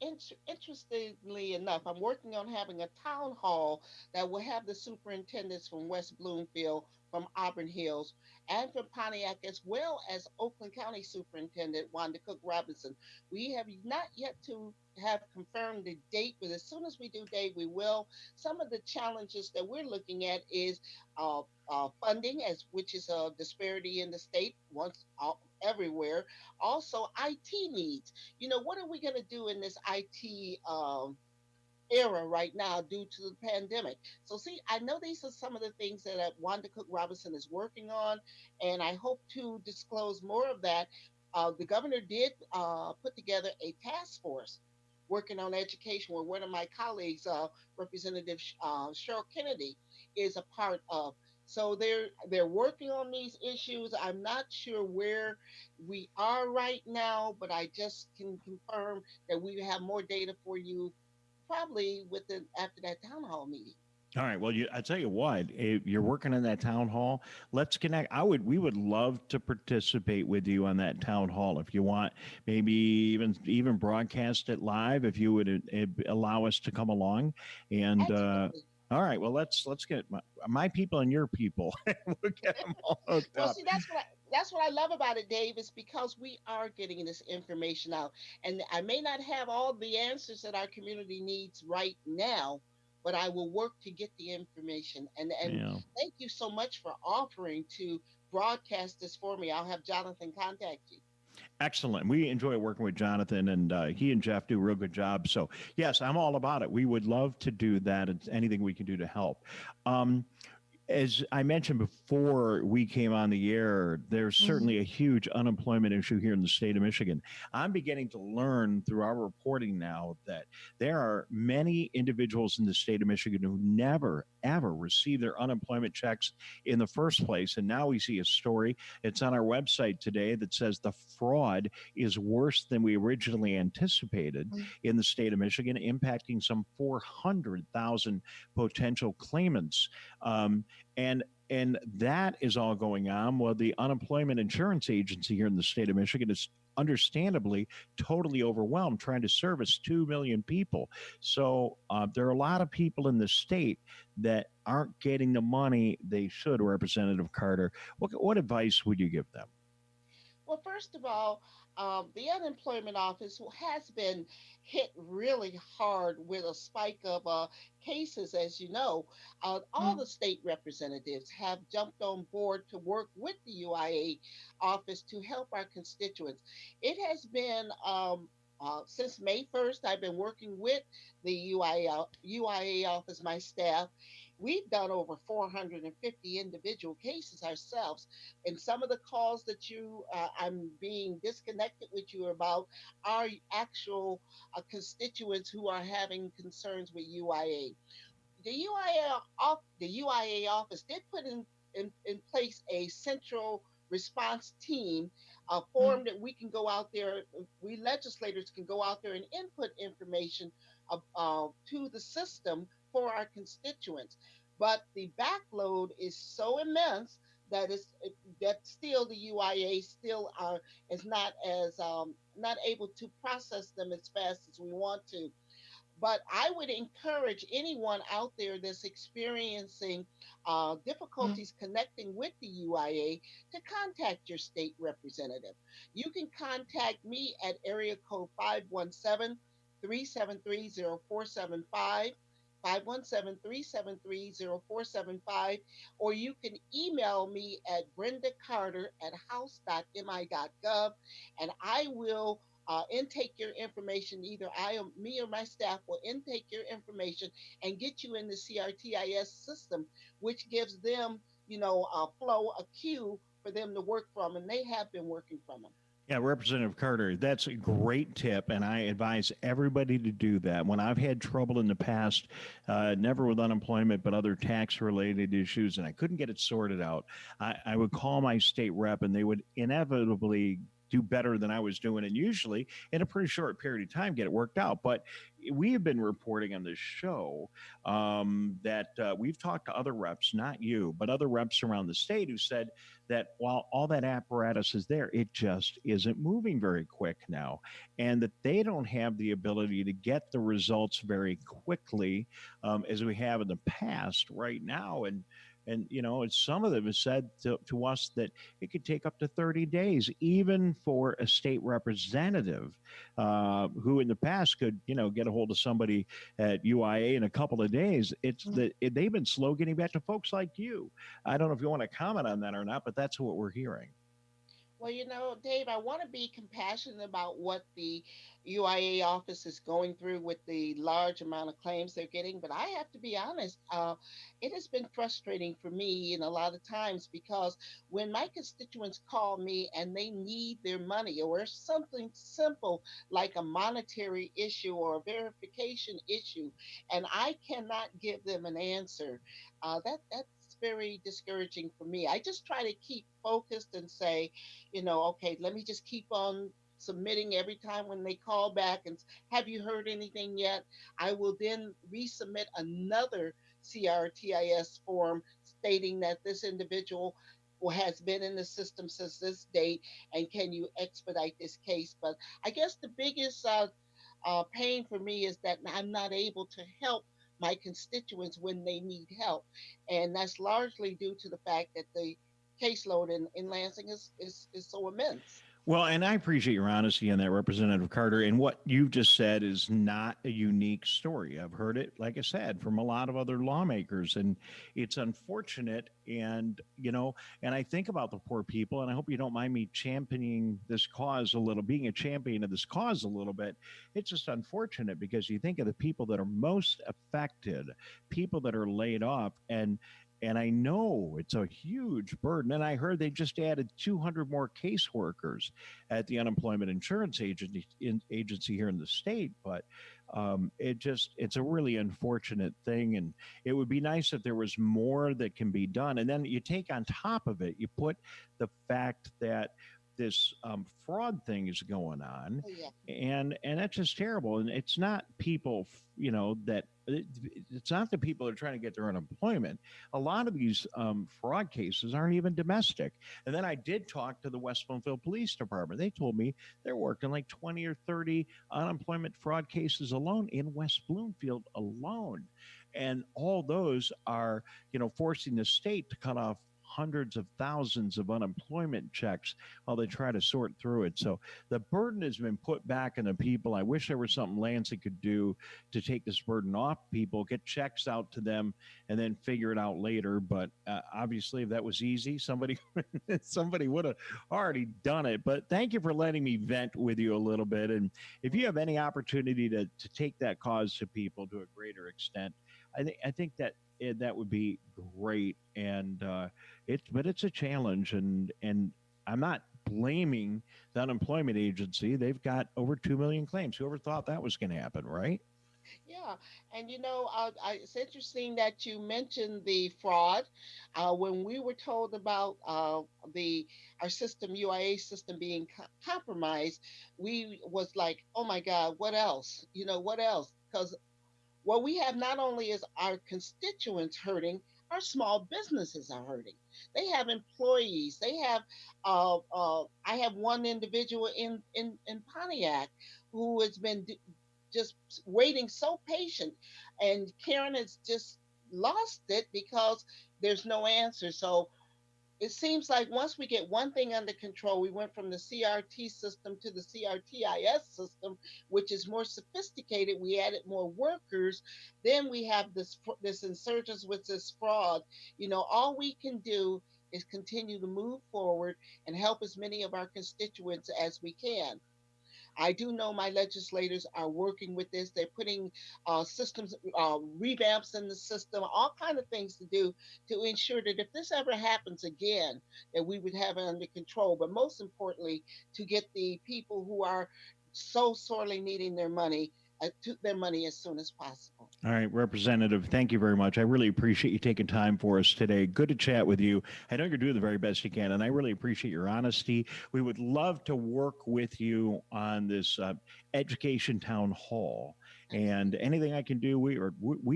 interestingly enough, I'm working on having a town hall that will have the superintendents from West Bloomfield, from Auburn Hills, and from Pontiac, as well as Oakland County Superintendent Wanda Cook-Robinson. We have not yet to have confirmed the date, but as soon as we do date, we will. Some of the challenges that we're looking at is funding, which is a disparity in the state everywhere. Also, IT needs. What are we going to do in this IT era right now due to the pandemic? So see, I know these are some of the things that Wanda Cook-Robinson is working on, and I hope to disclose more of that. The governor did put together a task force working on education, where one of my colleagues, Representative Cheryl Kennedy, is a part of. So they're working on these issues. I'm not sure where we are right now, but I just can confirm that we have more data for you probably after that town hall meeting. All right. Well, I tell you what, if you're working in that town hall, let's connect. We would love to participate with you on that town hall. If you want, maybe even broadcast it live, if you would allow us to come along. And all right. Well, let's get my people and your people. We'll get them all hooked up. See, that's what I love about it, Dave, is because we are getting this information out. And I may not have all the answers that our community needs right now, but I will work to get the information. And Thank you so much for offering to broadcast this for me. I'll have Jonathan contact you. Excellent. We enjoy working with Jonathan, and he and Jeff do a real good job. So, yes, I'm all about it. We would love to do that. It's anything we can do to help. As I mentioned before we came on the air, there's certainly a huge unemployment issue here in the state of Michigan. I'm beginning to learn through our reporting now that there are many individuals in the state of Michigan who never, ever received their unemployment checks in the first place. And now we see a story, it's on our website today, that says the fraud is worse than we originally anticipated in the state of Michigan, impacting some 400,000 potential claimants. And that is all going on while the Unemployment Insurance Agency here in the state of Michigan is understandably totally overwhelmed trying to service 2 million people. So there are a lot of people in the state that aren't getting the money they should. Representative Carter, what advice would you give them? Well, first of all, the unemployment office has been hit really hard with a spike of cases, as you know. All the state representatives have jumped on board to work with the UIA office to help our constituents. It has been since May 1st, I've been working with the UIA office, my staff. We've done over 450 individual cases ourselves. And some of the calls that I'm being disconnected with you about are actual constituents who are having concerns with UIA. The UIA office did put in place a central response team, a form that we can go out there, we legislators can go out there and input information to the system for our constituents. But the backload is so immense that still the UIA still is not able to process them as fast as we want to. But I would encourage anyone out there that's experiencing difficulties connecting with the UIA to contact your state representative. You can contact me at area code 517-373-0475, 517-373-0475, or you can email me at brendacarter@house.mi.gov, and I will intake your information. Either me or my staff will intake your information and get you in the CRTIS system, which gives them, a flow, a queue for them to work from, and they have been working from them. Yeah, Representative Carter, that's a great tip, and I advise everybody to do that. When I've had trouble in the past, never with unemployment, but other tax-related issues, and I couldn't get it sorted out, I would call my state rep, and they would inevitably do better than I was doing, and usually in a pretty short period of time get it worked out. But we have been reporting on this show that we've talked to other reps, not you, but other reps around the state who said that while all that apparatus is there, it just isn't moving very quick now, and that they don't have the ability to get the results very quickly as we have in the past right now. And some of them have said to us that it could take up to 30 days, even for a state representative who in the past could, get a hold of somebody at UIA in a couple of days. They've been slow getting back to folks like you. I don't know if you want to comment on that or not, but that's what we're hearing. Well, Dave, I want to be compassionate about what the UIA office is going through with the large amount of claims they're getting. But I have to be honest, it has been frustrating for me a lot of times, because when my constituents call me and they need their money or something simple like a monetary issue or a verification issue, and I cannot give them an answer, that's very discouraging for me. I just try to keep focused and say, okay, let me just keep on submitting every time when they call back and have you heard anything yet? I will then resubmit another CRTIS form stating that this individual has been in the system since this date, and can you expedite this case? But I guess the biggest pain for me is that I'm not able to help my constituents when they need help. And that's largely due to the fact that the caseload in Lansing is so immense. Well, and I appreciate your honesty on that, Representative Carter. And what you've just said is not a unique story. I've heard it, like I said, from a lot of other lawmakers, and it's unfortunate. And, and I think about the poor people, and I hope you don't mind me championing this cause a little, being a champion of this cause a little bit. It's just unfortunate because you think of the people that are most affected, people that are laid off, and And I know it's a huge burden. And I heard they just added 200 more caseworkers at the unemployment insurance agency here in the state. But it's a really unfortunate thing. And it would be nice if there was more that can be done. And then you take on top of it, you put the fact that this fraud thing is going on, and that's just terrible. And it's not people, it's not the people that are trying to get their unemployment. A lot of these fraud cases aren't even domestic. And then I did talk to the West Bloomfield Police Department. They told me they're working like 20 or 30 unemployment fraud cases alone in West Bloomfield alone. And all those are, forcing the state to cut off hundreds of thousands of unemployment checks while they try to sort through it. So the burden has been put back on the people. I wish there was something Lansing could do to take this burden off people, get checks out to them, and then figure it out later. But obviously, if that was easy, somebody would have already done it. But thank you for letting me vent with you a little bit. And if you have any opportunity to take that cause to people to a greater extent, I think that would be great. And it's a challenge, and I'm not blaming the unemployment agency. They've got over 2 million claims. Whoever thought that was going to happen, right? Yeah, and it's interesting that you mentioned the fraud. When we were told about our system, UIA system being compromised, we was like, oh my God, what else? What else? Because what we have not only is our constituents hurting, our small businesses are hurting. They have employees. They have, I have one individual in Pontiac who has been just waiting so patient, and Karen has just lost it because there's no answer. So it seems like once we get one thing under control, we went from the CRT system to the CRTIS system, which is more sophisticated. We added more workers. Then we have this insurgence with this fraud. All we can do is continue to move forward and help as many of our constituents as we can. I do know my legislators are working with this. They're putting systems, revamps in the system, all kind of things to do to ensure that if this ever happens again, that we would have it under control. But most importantly, to get the people who are so sorely needing their money to their money as soon as possible. All right, Representative, thank you very much. I really appreciate you taking time for us today. Good to chat with you. I know you're doing the very best you can, and I really appreciate your honesty. We would love to work with you on this education town hall. And anything I can do, we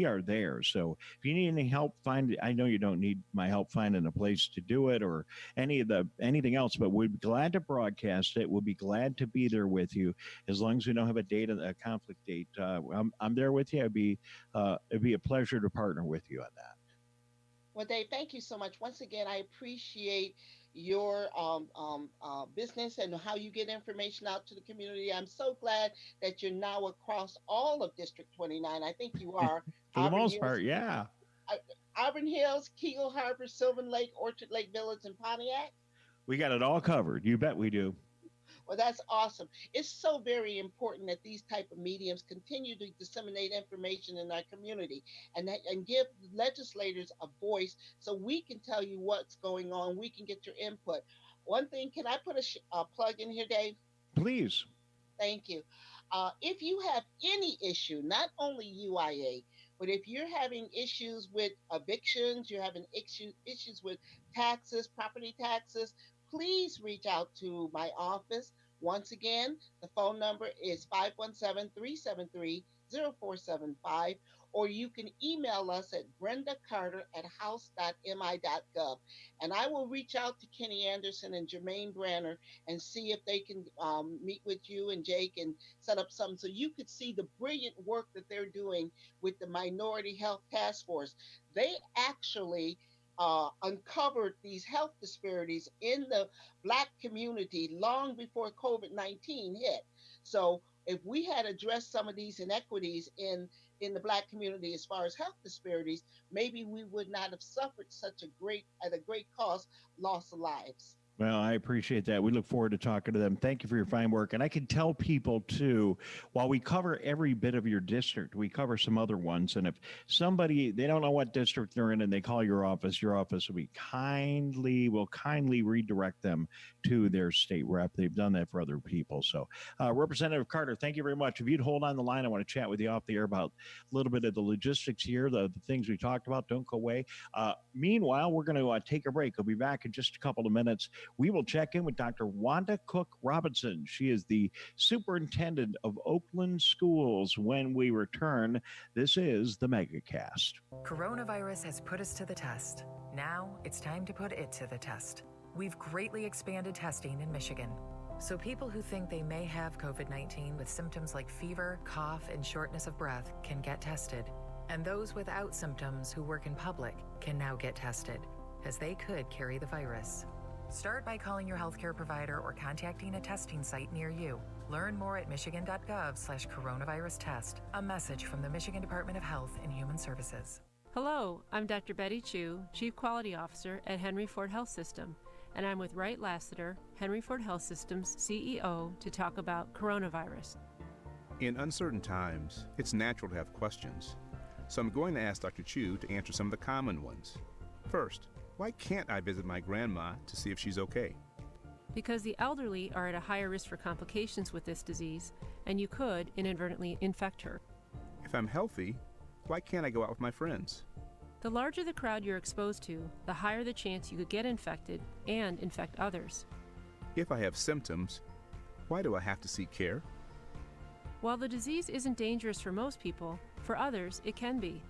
are there. So if you need any help, I know you don't need my help finding a place to do it or anything else, but we'd be glad to broadcast it. We'll be glad to be there with you as long as we don't have a conflict date. I'm there with you. It'd be a pleasure to partner with you on that. Well, Dave, thank you so much. Once again, I appreciate your business and how you get information out to the community. I'm so glad that you're now across all of District 29. I think you are. For the most part, yeah. Auburn Hills, Kegel Harbor, Sylvan Lake, Orchard Lake Village, and Pontiac. We got it all covered. You bet we do. Well, that's awesome. It's so very important that these type of mediums continue to disseminate information in our community and give legislators a voice so we can tell you what's going on. We can get your input. One thing, can I put a plug in here, Dave? Please. Thank you. If you have any issue, not only UIA, but if you're having issues with evictions, you're having issues with taxes, property taxes, please reach out to my office. Once again, the phone number is 517-373-0475, or you can email us at brendacarter@house.mi.gov. And I will reach out to Kenny Anderson and Jermaine Branner and see if they can meet with you and Jake and set up something so you could see the brilliant work that they're doing with the Minority Health Task Force. They actually uncovered these health disparities in the Black community long before COVID-19 hit. So if we had addressed some of these inequities in the Black community as far as health disparities, maybe we would not have suffered such a great cost, loss of lives. Well, I appreciate that. We look forward to talking to them. Thank you for your fine work. And I can tell people, too, while we cover every bit of your district, we cover some other ones. And if somebody, they don't know what district they're in and they call your office will kindly redirect them to their state rep. They've done that for other people. So, Representative Carter, thank you very much. If you'd hold on the line, I want to chat with you off the air about a little bit of the logistics here, the things we talked about. Don't go away. Meanwhile, we're going to take a break. I'll be back in just a couple of minutes. We will check in with Dr. Wanda Cook-Robinson. She is the Superintendent of Oakland Schools. When we return, this is the Megacast. Coronavirus has put us to the test. Now it's time to put it to the test. We've greatly expanded testing in Michigan. So people who think they may have COVID-19 with symptoms like fever, cough, and shortness of breath can get tested. And those without symptoms who work in public can now get tested, as they could carry the virus. Start by calling your healthcare provider or contacting a testing site near you. Learn more at michigan.gov/coronavirus test. A message from the Michigan Department of Health and Human Services. Hello, I'm Dr. Betty Chu, Chief Quality Officer at Henry Ford Health System, and I'm with Wright Lassiter, Henry Ford Health System's CEO, to talk about coronavirus. In uncertain times, it's natural to have questions. So I'm going to ask Dr. Chu to answer some of the common ones. First, why can't I visit my grandma to see if she's okay? Because the elderly are at a higher risk for complications with this disease, and you could inadvertently infect her. If I'm healthy, why can't I go out with my friends? The larger the crowd you're exposed to, the higher the chance you could get infected and infect others. If I have symptoms, why do I have to seek care? While the disease isn't dangerous for most people, for others it can be.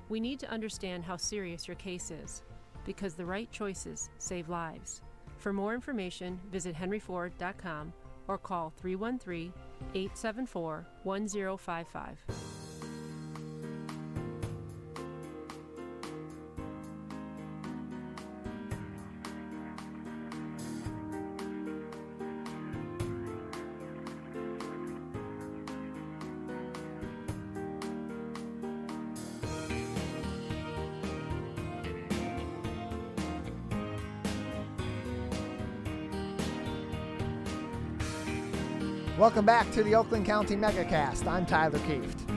We need to understand how serious your case is, because the right choices save lives. For more information, visit henryford.com or call 313-874-1055. Welcome back to the Oakland County Megacast. I'm Tyler Kieft.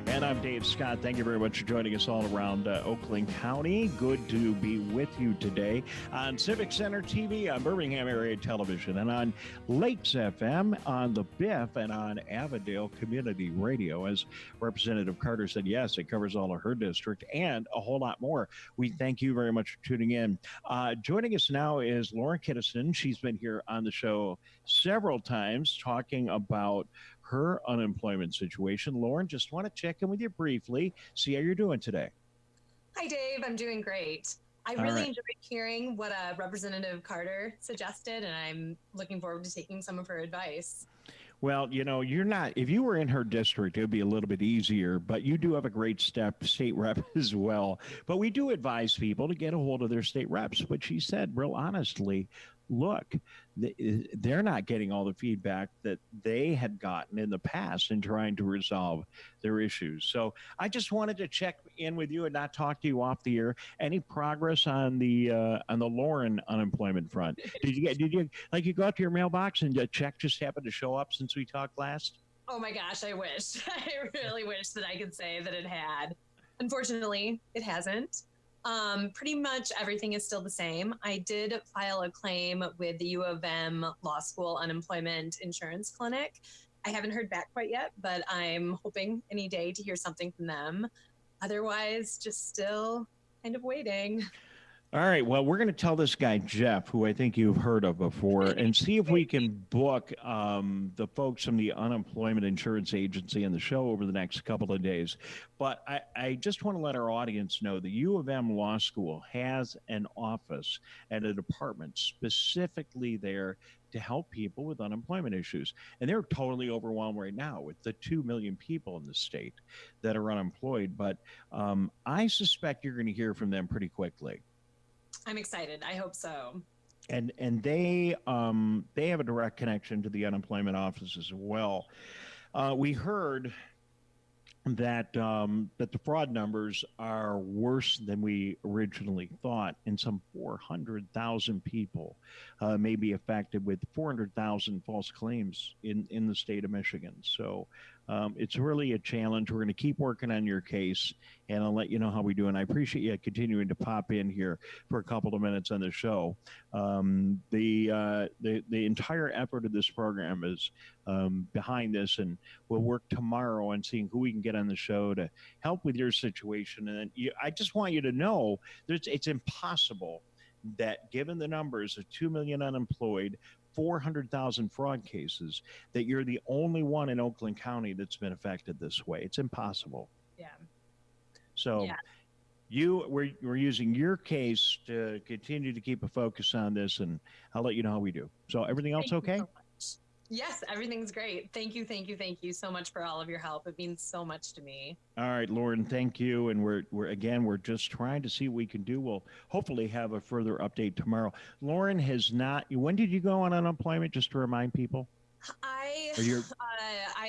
And I'm Dave Scott. Thank you very much for joining us all around Oakland County. Good to be with you today on Civic Center TV, on Birmingham Area Television, and on Lakes FM, on the Biff, and on Avondale Community Radio. As Representative Carter said, yes, it covers all of her district and a whole lot more. We thank you very much for tuning in. Joining us now is Lauren Kittison. She's been here on the show several times talking about her unemployment situation. Lauren, just want to check in with you briefly, see how you're doing today. Hi, Dave. I'm doing great. I really enjoyed hearing what Representative Carter suggested, and I'm looking forward to taking some of her advice. Well, you know, you're not, if you were in her district, it would be a little bit easier, but you do have a great state rep as well. But we do advise people to get a hold of their state reps, but she said, real honestly, look, they're not getting all the feedback that they had gotten in the past in trying to resolve their issues. So I just wanted to check in with you and not talk to you off the air. Any progress on the Lauren unemployment front? Did you go out to your mailbox and a check just happened to show up since we talked last? Oh my gosh, I wish. I really wish that I could say that it had. Unfortunately, it hasn't. Pretty much everything is still the same. I did file a claim with the U of M Law School Unemployment Insurance Clinic. I haven't heard back quite yet, but I'm hoping any day to hear something from them. Otherwise, just still kind of waiting. All right. Well, we're going to tell this guy, Jeff, who I think you've heard of before, and see if we can book the folks from the Unemployment Insurance Agency in the show over the next couple of days. But I just want to let our audience know the U of M Law School has an office and a department specifically there to help people with unemployment issues. And they're totally overwhelmed right now with the 2 million people in the state that are unemployed. But I suspect you're going to hear from them pretty quickly. I'm excited. I hope so. And they have a direct connection to the unemployment office as well. We heard that the fraud numbers are worse than we originally thought, and some 400,000 people may be affected, with 400,000 false claims in the state of Michigan. So it's really a challenge. We're going to keep working on your case, and I'll let you know how we do. And I appreciate you continuing to pop in here for a couple of minutes on the show. The entire effort of this program is behind this, and we'll work tomorrow on seeing who we can get on the show to help with your situation. And I just want you to know that it's impossible that, given the numbers of 2 million unemployed, 400,000 fraud cases, that you're the only one in Oakland County that's been affected this way. It's impossible. Yeah. So we're using your case to continue to keep a focus on this, and I'll let you know how we do. So everything else okay? Yes, everything's great. Thank you so much for all of your help. It means so much to me. All right, Lauren, thank you. And we're just trying to see what we can do. We'll hopefully have a further update tomorrow. Lauren has not. When did you go on unemployment? Just to remind people. I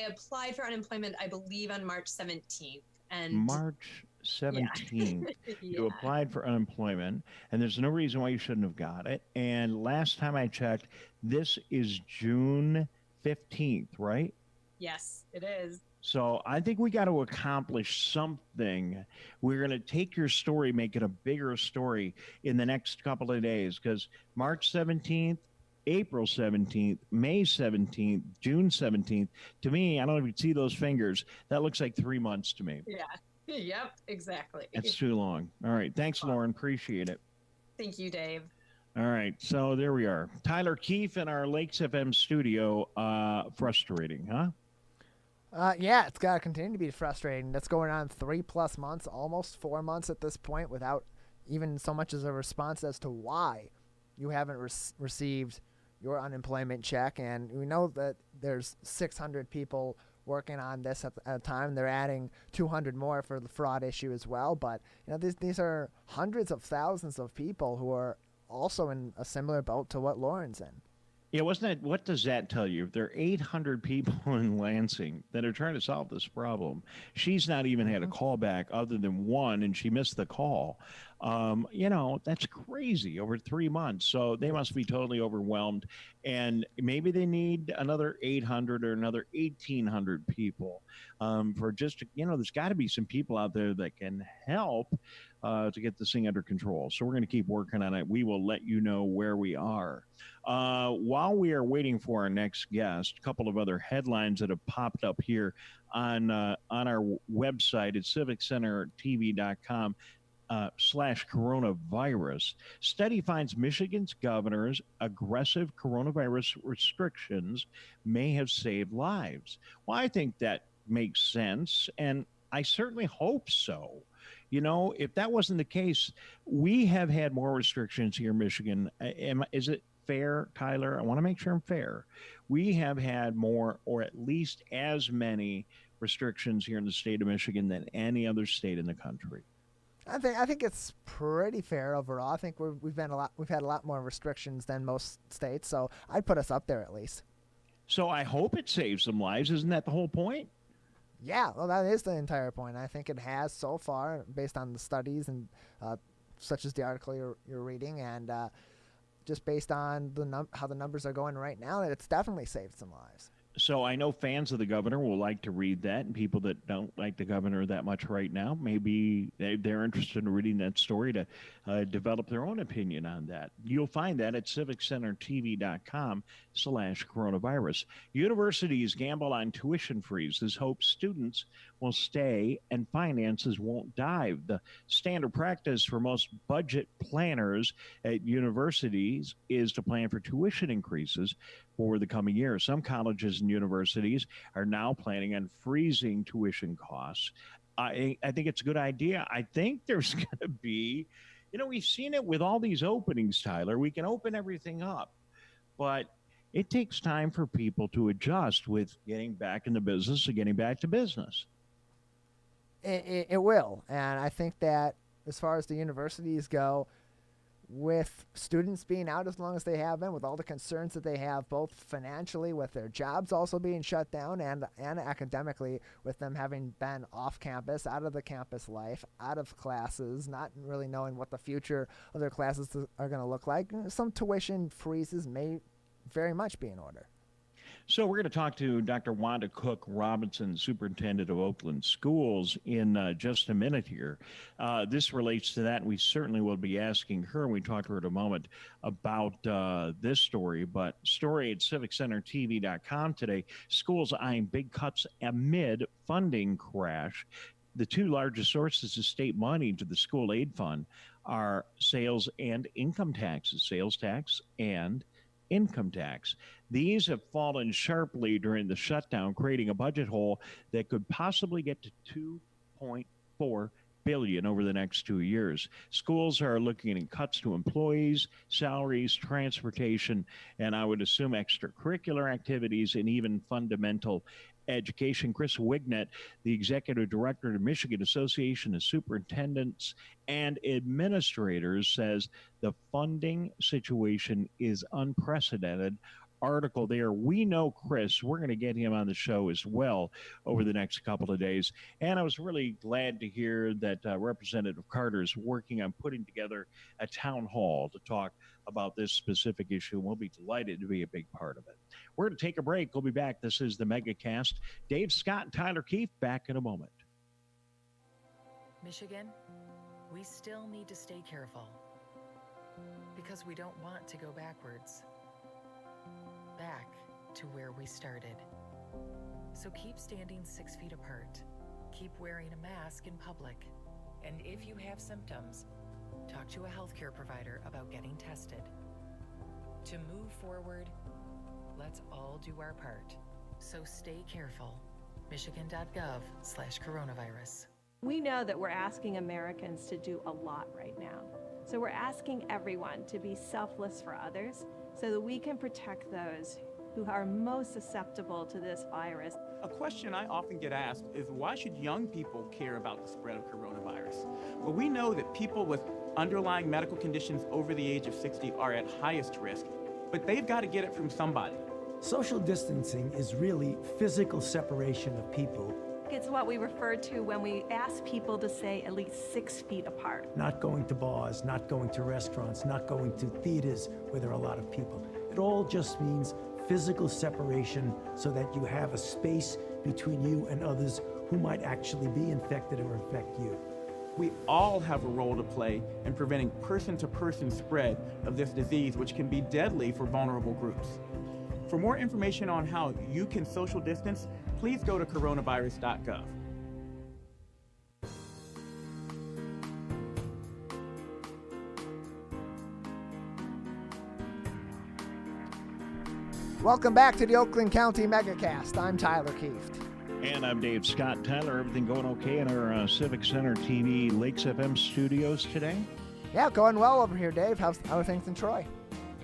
applied for unemployment, I believe, on March 17th. And March 17th, you applied for unemployment, and there's no reason why you shouldn't have got it. And last time I checked, this is June 15th, right? Yes, it is. So I think we got to accomplish something. We're going to take your story, make it a bigger story in the next couple of days, because March 17th, April 17th, May 17th, June 17th, to me, I don't even see those fingers. That looks like 3 months to me. Yeah. Yep, exactly. That's too long. All right. Thanks, Lauren. Appreciate it. Thank you, Dave. All right. So there we are. Tyler Keefe in our Lakes FM studio. Frustrating, huh? Yeah, it's got to continue to be frustrating. That's going on 3+ months, almost 4 months at this point, without even so much as a response as to why you haven't received your unemployment check. And we know that there's 600 people working on this at a time. They're adding 200 more for the fraud issue as well. But these are hundreds of thousands of people who are also in a similar boat to what Lauren's in. Yeah, what does that tell you? If there are 800 people in Lansing that are trying to solve this problem, she's not even had a call back other than one, and she missed the call. That's crazy over 3 months. So they must be totally overwhelmed. And maybe they need another 800 or another 1,800 people for just, there's got to be some people out there that can help to get this thing under control. So we're going to keep working on it. We will let you know where we are. While we are waiting for our next guest, a couple of other headlines that have popped up here on our website at civiccentertv.com. /coronavirus. Study finds Michigan's governor's aggressive coronavirus restrictions may have saved lives. Well, I think that makes sense, and I certainly hope so. If that wasn't the case, we have had more restrictions here in Michigan. Is it fair, Tyler? I want to make sure I'm fair. We have had more, or at least as many restrictions here in the state of Michigan than any other state in the country. I think it's pretty fair overall. I think we've had a lot more restrictions than most states, so I'd put us up there at least. So I hope it saves some lives. Isn't that the whole point? Yeah, well, that is the entire point. I think it has so far, based on the studies and such as the article you're reading, and just based on how the numbers are going right now, that it's definitely saved some lives. So I know fans of the governor will like to read that, and people that don't like the governor that much right now, maybe they're interested in reading that story to develop their own opinion on that. You'll find that at civiccentertv.com/coronavirus. Universities gamble on tuition freezes, hope students will stay and finances won't dive. The standard practice for most budget planners at universities is to plan for tuition increases for the coming year. Some colleges and universities are now planning on freezing tuition costs. I think it's a good idea. I think there's going to be, we've seen it with all these openings, Tyler. We can open everything up, but it takes time for people to adjust with getting back in the business and getting back to business. It will. And I think that as far as the universities go, with students being out as long as they have been, with all the concerns that they have, both financially with their jobs also being shut down and academically with them having been off campus, out of the campus life, out of classes, not really knowing what the future of their classes are going to look like, some tuition freezes may very much be in order. So we're going to talk to Dr. Wanda Cook-Robinson, Superintendent of Oakland Schools, in just a minute here. This relates to that, and we certainly will be asking her, and we talk to her in a moment, about this story. But story at civiccentertv.com today, schools eyeing big cuts amid funding crash. The two largest sources of state money to the school aid fund are sales and income taxes, sales tax and income tax. These have fallen sharply during the shutdown, creating a budget hole that could possibly get to $2.4 billion over the next 2 years. Schools are looking at cuts to employees, salaries, transportation, and I would assume extracurricular activities and even fundamental education. Chris Wignett, the executive director of the Michigan Association of Superintendents and Administrators, says the funding situation is unprecedented. Article there. We know Chris. We're going to get him on the show as well over the next couple of days. And I was really glad to hear that Representative Carter is working on putting together a town hall to talk about this specific issue. And we'll be delighted to be a big part of it. We're going to take a break. We'll be back. This is the Megacast. Dave Scott and Tyler Keefe back in a moment. Michigan, we still need to stay careful because we don't want to go backwards. Back to where we started. So keep standing 6 feet apart. Keep wearing a mask in public. And if you have symptoms, talk to a healthcare provider about getting tested. To move forward, let's all do our part. So stay careful. Michigan.gov/coronavirus. We know that we're asking Americans to do a lot right now. So we're asking everyone to be selfless for others so that we can protect those who are most susceptible to this virus. A question I often get asked is, why should young people care about the spread of coronavirus? Well, we know that people with underlying medical conditions over the age of 60 are at highest risk, but they've got to get it from somebody. Social distancing is really physical separation of people. It's what we refer to when we ask people to stay at least 6 feet apart. Not going to bars, not going to restaurants, not going to theaters where there are a lot of people. It all just means physical separation so that you have a space between you and others who might actually be infected or infect you. We all have a role to play in preventing person-to-person spread of this disease, which can be deadly for vulnerable groups. For more information on how you can social distance, please go to coronavirus.gov. Welcome back to the Oakland County Megacast. I'm Tyler Keefe. And I'm Dave Scott. Tyler, everything going okay in our Civic Center TV Lakes FM studios today? Yeah, going well over here, Dave. How are things in Troy?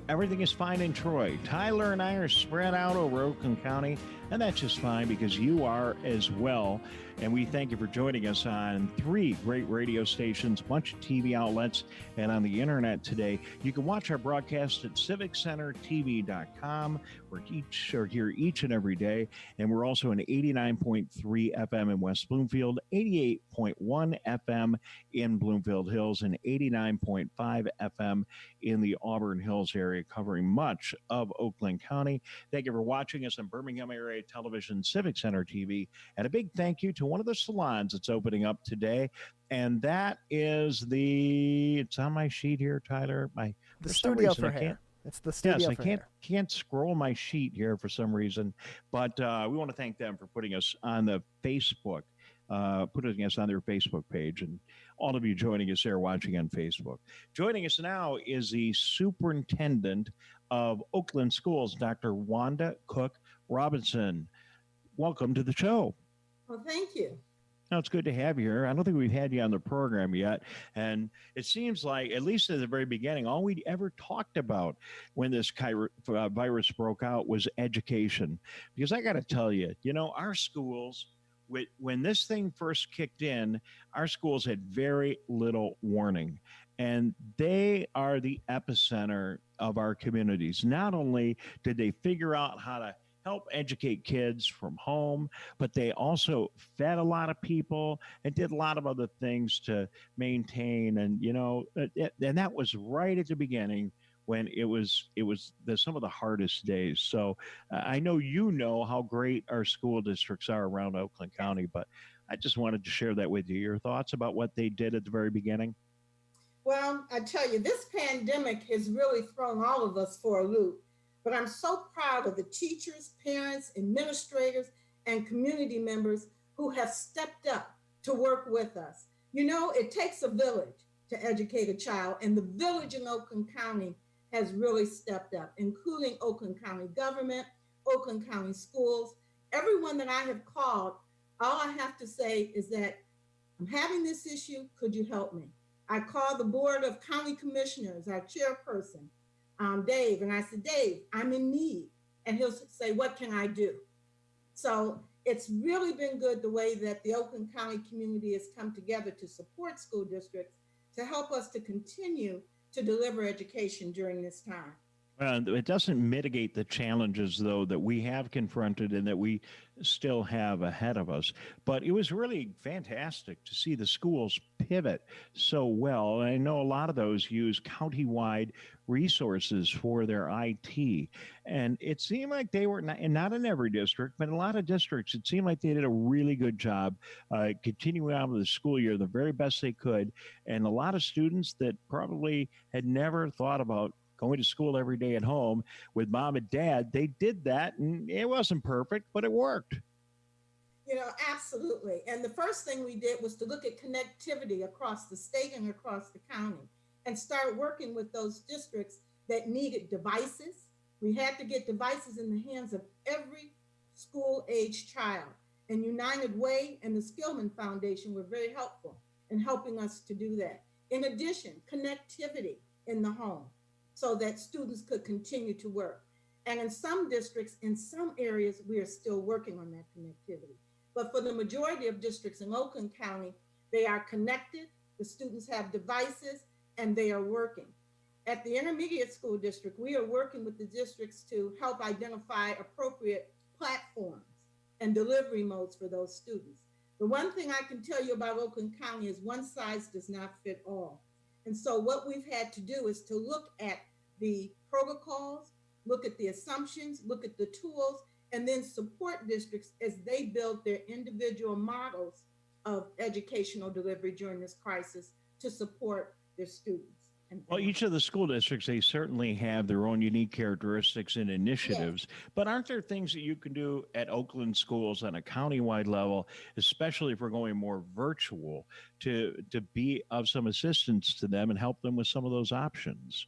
Everything is fine in Troy. Tyler and I are spread out over Oakland County, and that's just fine because you are as well. And we thank you for joining us on 3 great radio stations, a bunch of TV outlets, and on the internet today. You can watch our broadcast at civiccentertv.com. We're here each and every day. And we're also in 89.3 FM in West Bloomfield, 88.1 FM in Bloomfield Hills, and 89.5 FM in the Auburn Hills area, covering much of Oakland County. Thank you for watching us on Birmingham Area Television, Civic Center TV. And a big thank you to one of the salons that's opening up today, and that is it's on my sheet here, Tyler. The studio for hair. It's the studio for hair. I can't scroll my sheet here for some reason, but we want to thank them for putting us on the Facebook, putting us on their Facebook page, and all of you joining us there watching on Facebook. Joining us now is the Superintendent of Oakland Schools, Dr. Wanda Cook-Robinson. Welcome to the show. Well, thank you. No, it's good to have you here. I don't think we've had you on the program yet. And it seems like, at least at the very beginning, all we ever talked about when this virus broke out was education. Because I got to tell you, our schools when this thing first kicked in, our schools had very little warning. And they are the epicenter of our communities. Not only did they figure out how to help educate kids from home, but they also fed a lot of people and did a lot of other things to maintain. And, and that was right at the beginning when it was some of the hardest days. So I know how great our school districts are around Oakland County, but I just wanted to share that with you. Your thoughts about what they did at the very beginning? Well, I tell you, this pandemic has really thrown all of us for a loop, but I'm so proud of the teachers, parents, administrators, and community members who have stepped up to work with us. It takes a village to educate a child, and the village in Oakland County has really stepped up, including Oakland County government, Oakland County schools. Everyone that I have called, all I have to say is that I'm having this issue, could you help me? I called the Board of County Commissioners, our chairperson, Dave, and I said, Dave, I'm in need. And he'll say, what can I do? So it's really been good the way that the Oakland County community has come together to support school districts to help us to continue to deliver education during this time. It doesn't mitigate the challenges, though, that we have confronted and that we still have ahead of us. But it was really fantastic to see the schools pivot so well. And I know a lot of those use countywide resources for their IT. And it seemed like they were, not in every district, but in a lot of districts, it seemed like they did a really good job continuing on with the school year the very best they could. And a lot of students that probably had never thought about going to school every day at home with mom and dad, they did that, and it wasn't perfect, but it worked. Absolutely. And the first thing we did was to look at connectivity across the state and across the county and start working with those districts that needed devices. We had to get devices in the hands of every school-age child. And United Way and the Skillman Foundation were very helpful in helping us to do that. In addition, connectivity in the home, so that students could continue to work. And in some districts, in some areas, we are still working on that connectivity. But for the majority of districts in Oakland County, they are connected, the students have devices, and they are working. At the intermediate school district, we are working with the districts to help identify appropriate platforms and delivery modes for those students. The one thing I can tell you about Oakland County is one size does not fit all. And so what we've had to do is to look at the protocols, look at the assumptions, look at the tools, and then support districts as they build their individual models of educational delivery during this crisis to support their students. Well, each of the school districts, they certainly have their own unique characteristics and initiatives, but aren't there things that you can do at Oakland schools on a countywide level, especially if we're going more virtual, to be of some assistance to them and help them with some of those options?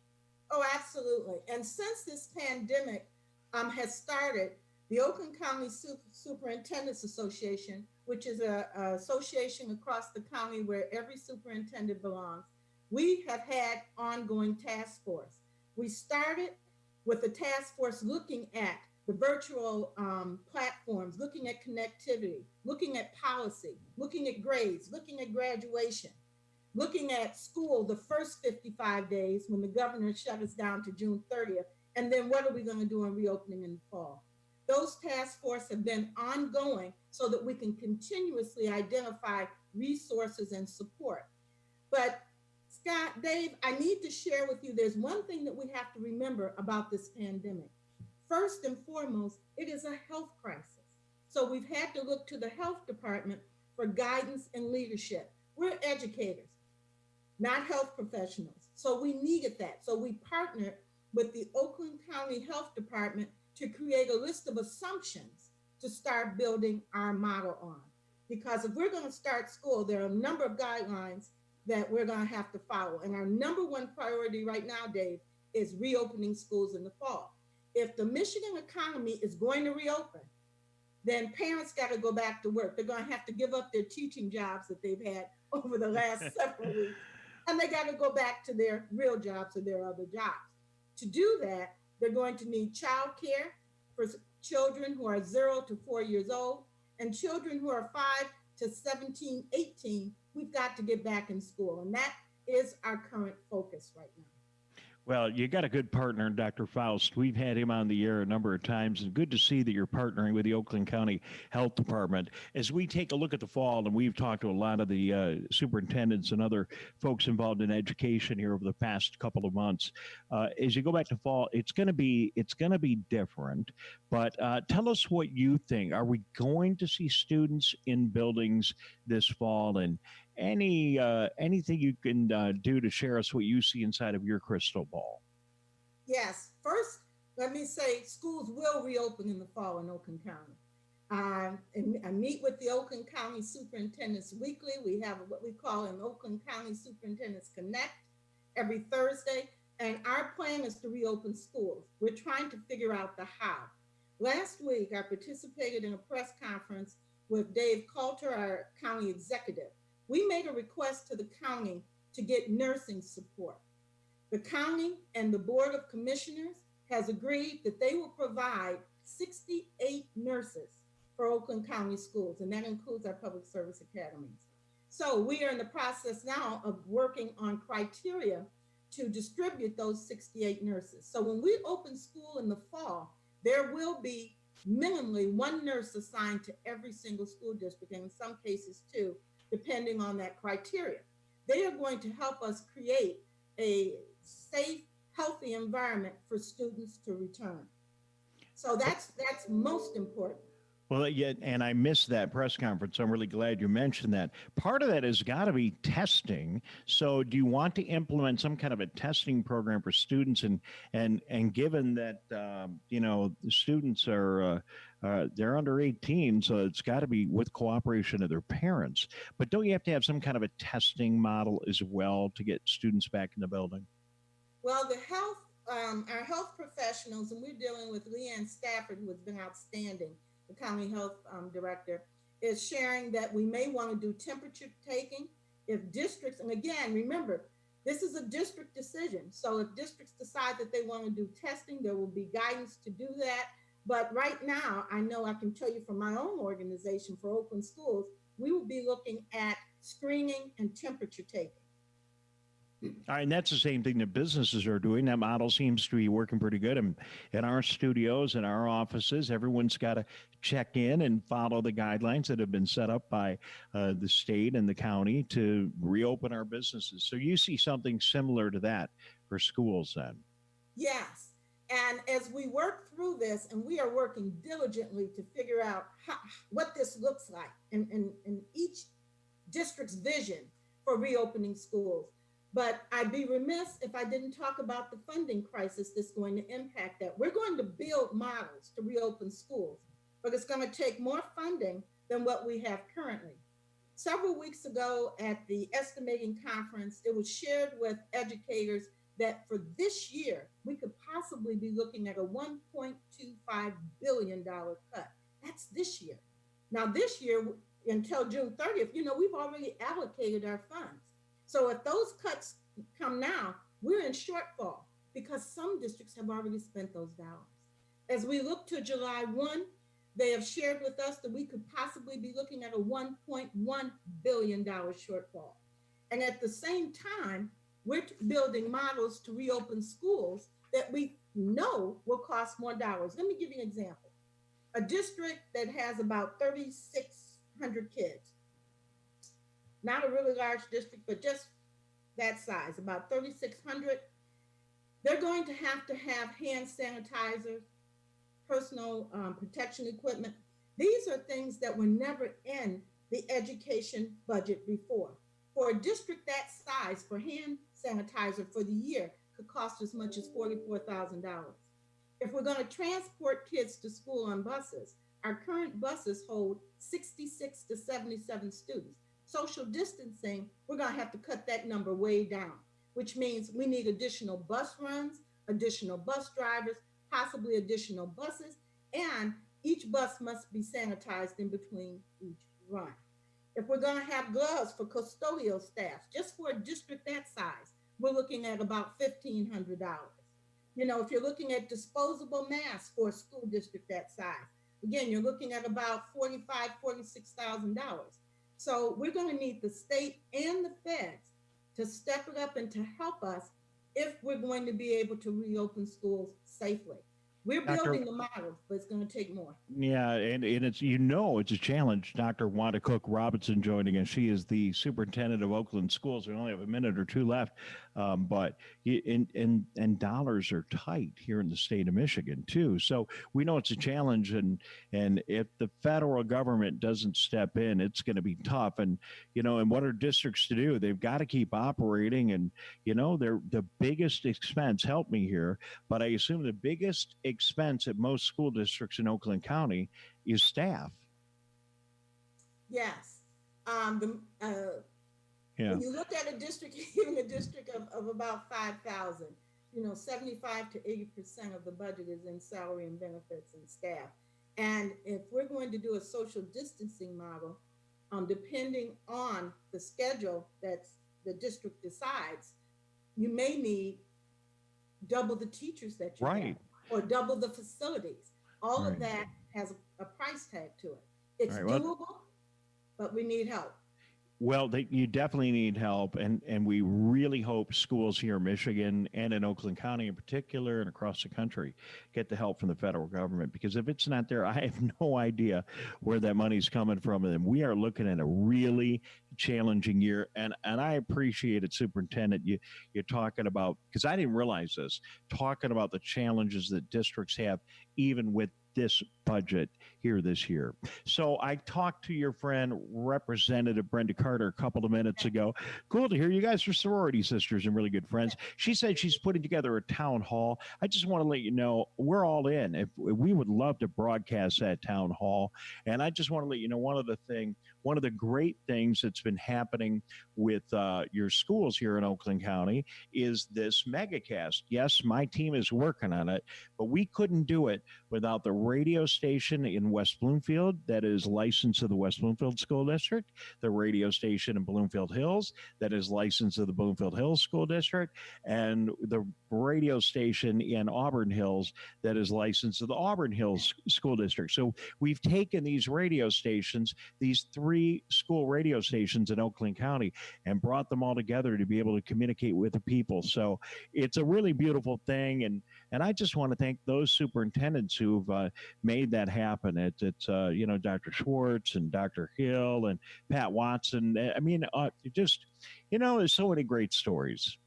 Oh, absolutely. And since this pandemic has started, the Oakland County Superintendents Association, which is an association across the county where every superintendent belongs, we have had ongoing task force. We started with a task force looking at the virtual platforms, looking at connectivity, looking at policy, looking at grades, looking at graduation, looking at school the first 55 days when the governor shut us down to June 30th, and then what are we going to do in reopening in the fall? Those task forces have been ongoing so that we can continuously identify resources and support. But Scott, Dave, I need to share with you, there's one thing that we have to remember about this pandemic. First and foremost, it is a health crisis. So we've had to look to the health department for guidance and leadership. We're educators, not health professionals. So we needed that. So we partnered with the Oakland County Health Department to create a list of assumptions to start building our model on. Because if we're going to start school, there are a number of guidelines that we're going to have to follow. And our number one priority right now, Dave, is reopening schools in the fall. If the Michigan economy is going to reopen, then parents got to go back to work. They're going to have to give up their teaching jobs that they've had over the last several weeks, and they got to go back to their real jobs or their other jobs. To do that, they're going to need child care for children who are 0 to 4 years old. and children who are 5 to 17, 18, we've got to get back in school. And that is our current focus right now. Well, you got a good partner, Dr. Faust. We've had him on the air a number of times, and good to see that you're partnering with the Oakland County Health Department. As we take a look at the fall, and we've talked to a lot of the superintendents and other folks involved in education here over the past couple of months, as you go back to fall, it's going to be different. But tell us what you think. Are we going to see students in buildings this fall? And anything you can do to share us what you see inside of your crystal ball? Yes. First, let me say schools will reopen in the fall in Oakland County. And I meet with the Oakland County Superintendents weekly. We have what we call an Oakland County Superintendents Connect every Thursday. And our plan is to reopen schools. We're trying to figure out the how. Last week, I participated in a press conference with Dave Coulter, our county executive. We made a request to the county to get nursing support. The county and the Board of Commissioners has agreed that they will provide 68 nurses for Oakland County schools, and that includes our public service academies. So we are in the process now of working on criteria to distribute those 68 nurses. So when we open school in the fall, there will be minimally one nurse assigned to every single school district, and in some cases two, depending on that criteria. They are going to help us create a safe, healthy environment for students to return. So that's most important. Well, yeah, and I missed that press conference. I'm really glad you mentioned that. Part of that has got to be testing. So do you want to implement some kind of a testing program for students? And given that, the students are, they're under 18, so it's got to be with cooperation of their parents. But don't you have to have some kind of a testing model as well to get students back in the building? Well, our health professionals, and we're dealing with Leanne Stafford, who has been outstanding, the county health director, is sharing that we may want to do temperature taking if districts, and again, remember, this is a district decision. So if districts decide that they want to do testing, there will be guidance to do that. But right now, I know I can tell you from my own organization for Oakland Schools, we will be looking at screening and temperature taking. All right, and that's the same thing that businesses are doing. That model seems to be working pretty good. And in our studios, in our offices, everyone's got to check in and follow the guidelines that have been set up by the state and the county to reopen our businesses. So you see something similar to that for schools then? Yes. And as we work through this, and we are working diligently to figure out what this looks like in each district's vision for reopening schools. But I'd be remiss if I didn't talk about the funding crisis that's going to impact that. We're going to build models to reopen schools, but it's going to take more funding than what we have currently. Several weeks ago at the estimating conference, it was shared with educators that for this year, we could possibly be looking at a $1.25 billion cut. That's this year. Now this year, until June 30th, we've already allocated our funds. So if those cuts come now, we're in shortfall because some districts have already spent those dollars. As we look to July 1, they have shared with us that we could possibly be looking at a $1.1 billion shortfall. And at the same time, we're building models to reopen schools that we know will cost more dollars. Let me give you an example. A district that has about 3,600 kids, not a really large district, but just that size, about 3,600. They're going to have hand sanitizers, personal protection equipment. These are things that were never in the education budget before. For a district that size, for hand sanitizer for the year could cost as much as $44,000. If we're going to transport kids to school on buses, our current buses hold 66 to 77 students. Social distancing, we're going to have to cut that number way down, which means we need additional bus runs, additional bus drivers, possibly additional buses, and each bus must be sanitized in between each run. If we're going to have gloves for custodial staff, just for a district that size, we're looking at about $1,500. If you're looking at disposable masks for a school district that size, again, you're looking at about $46,000. So we're going to need the state and the feds to step it up and to help us if we're going to be able to reopen schools safely. We're building the models, but it's going to take more. Yeah, and it's it's a challenge. Dr. Wanda Cook-Robinson joining us. She is the superintendent of Oakland Schools. We only have a minute or two left, but dollars are tight here in the state of Michigan too. So we know it's a challenge, and if the federal government doesn't step in, it's going to be tough. And and what are districts to do? They've got to keep operating, and they're the biggest expense. Help me here, but I assume the biggest expense at most school districts in Oakland County is staff. Yes. When you look at a district, even a district of about 5,000, 75 to 80% of the budget is in salary and benefits and staff. And if we're going to do a social distancing model, depending on the schedule that the district decides, you may need double the teachers that you have, or double the facilities. All of that has a price tag to it. It's doable, but we need help. Well, you definitely need help, and we really hope schools here in Michigan and in Oakland County in particular and across the country get the help from the federal government, because if it's not there, I have no idea where that money's coming from. And we are looking at a really challenging year, and I appreciate it, Superintendent, you're talking about, because I didn't realize this, talking about the challenges that districts have even with this budget here this year. So I talked to your friend, Representative Brenda Carter, a couple of minutes ago. Cool to hear you guys are sorority sisters and really good friends. She said she's putting together a town hall. I just want to let you know we're all in. If we would love to broadcast that town hall. And I just want to let you know one of the great things that's been happening with your schools here in Oakland County is this megacast. Yes, my team is working on it, but we couldn't do it without the radio station in West Bloomfield that is licensed to the West Bloomfield School District, the radio station in Bloomfield Hills that is licensed to the Bloomfield Hills School District, and the radio station in Auburn Hills that is licensed to the Auburn Hills School District. So we've taken these radio stations, these 3 school radio stations in Oakland County, and brought them all together to be able to communicate with the people. So it's a really beautiful thing, and I just want to thank those superintendents who've made that happen. It's Dr. Schwartz and Dr. Hill and Pat Watson. I mean, there's so many great stories.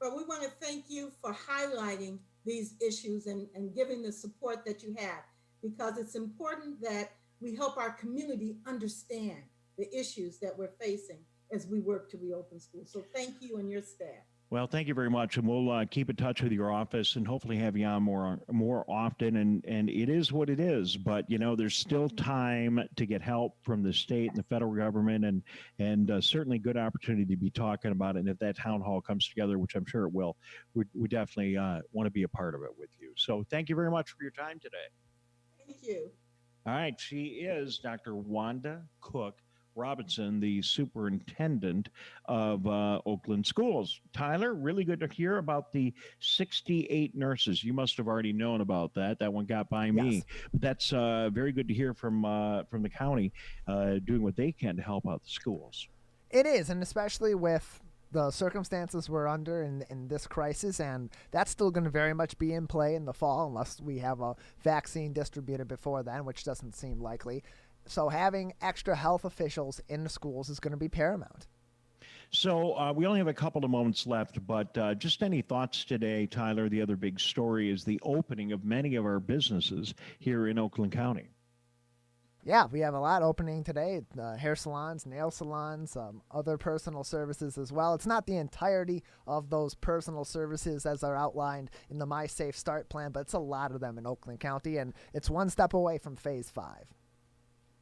But we want to thank you for highlighting these issues and giving the support that you have, because it's important that we help our community understand the issues that we're facing as we work to reopen schools. So thank you and your staff. Well, thank you very much, and we'll keep in touch with your office and hopefully have you on more often. And it is what it is, but there's still time to get help from the state and the federal government, and certainly good opportunity to be talking about it. And if that town hall comes together, which I'm sure it will, we definitely want to be a part of it with you. So thank you very much for your time today. Thank you. All right, she is Dr. Wanda Cook-Robinson, the superintendent of Oakland Schools. Tyler, really good to hear about the 68 nurses. You must have already known about that. That one got by me. But that's very good to hear from the county doing what they can to help out the schools. It is, and especially with the circumstances we're under in this crisis, and that's still going to very much be in play in the fall unless we have a vaccine distributed before then, which doesn't seem likely. So having extra health officials in the schools is going to be paramount. So we only have a couple of moments left, but just any thoughts today, Tyler? The other big story is the opening of many of our businesses here in Oakland County. Yeah, we have a lot opening today, hair salons, nail salons, other personal services as well. It's not the entirety of those personal services as are outlined in the My Safe Start plan, but it's a lot of them in Oakland County, and it's one step away from Phase 5.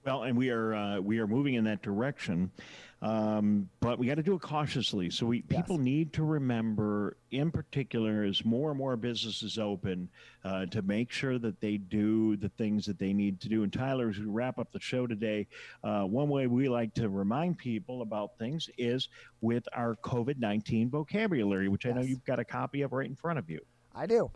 Well, and we are moving in that direction, but we got to do it cautiously. So people need to remember, in particular, as more and more businesses open, to make sure that they do the things that they need to do. And Tyler, as we wrap up the show today, one way we like to remind people about things is with our COVID-19 vocabulary, which I know you've got a copy of right in front of you. I do.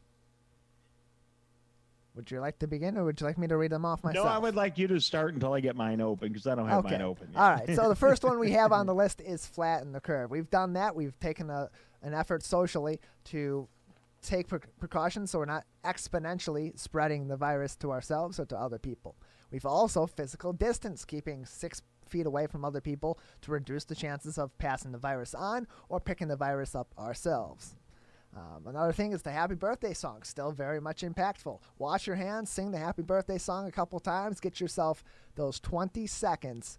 Would you like to begin, or would you like me to read them off myself? No, I would like you to start until I get mine open, because I don't have mine open yet. All right. So the first one we have on the list is flatten the curve. We've done that. We've taken an effort socially to take precautions so we're not exponentially spreading the virus to ourselves or to other people. We've also physical distance, keeping 6 feet away from other people to reduce the chances of passing the virus on or picking the virus up ourselves. Another thing is the happy birthday song, still very much impactful. Wash your hands, sing the happy birthday song a couple times, get yourself those 20 seconds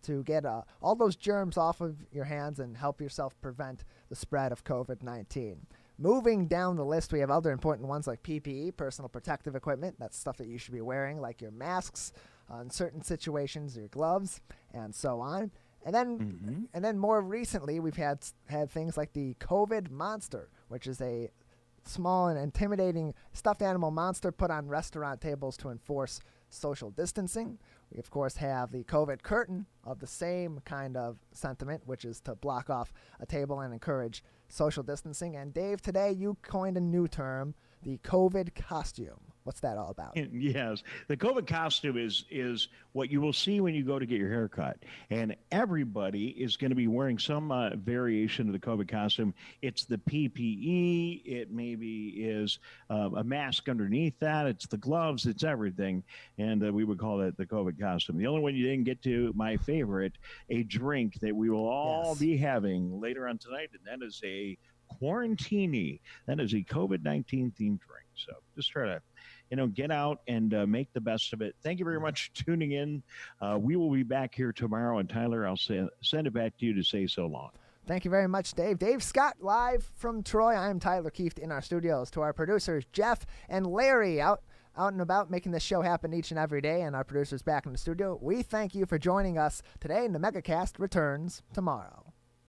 to get all those germs off of your hands and help yourself prevent the spread of COVID-19. Moving down the list, we have other important ones like PPE, personal protective equipment. That's stuff that you should be wearing, like your masks, in certain situations, your gloves, and so on. And then more recently, we've had things like the COVID monster, which is a small and intimidating stuffed animal monster put on restaurant tables to enforce social distancing. We, of course, have the COVID curtain of the same kind of sentiment, which is to block off a table and encourage social distancing. And Dave, today you coined a new term, the COVID costume. What's that all about? Yes. The COVID costume is what you will see when you go to get your hair cut. And everybody is going to be wearing some variation of the COVID costume. It's the PPE. It maybe is a mask underneath that. It's the gloves. It's everything. And we would call that the COVID costume. The only one you didn't get to, my favorite, a drink that we will all be having later on tonight, and that is a quarantini. That is a COVID-19 themed drink. So just try to get out and make the best of it. Thank you very much for tuning in. We will be back here tomorrow. And Tyler, I'll send it back to you to say so long. Thank you very much, Dave. Dave Scott, live from Troy. I am Tyler Kieft in our studios. To our producers, Jeff and Larry, out and about making this show happen each and every day, and our producers back in the studio, we thank you for joining us today, and the Megacast returns tomorrow.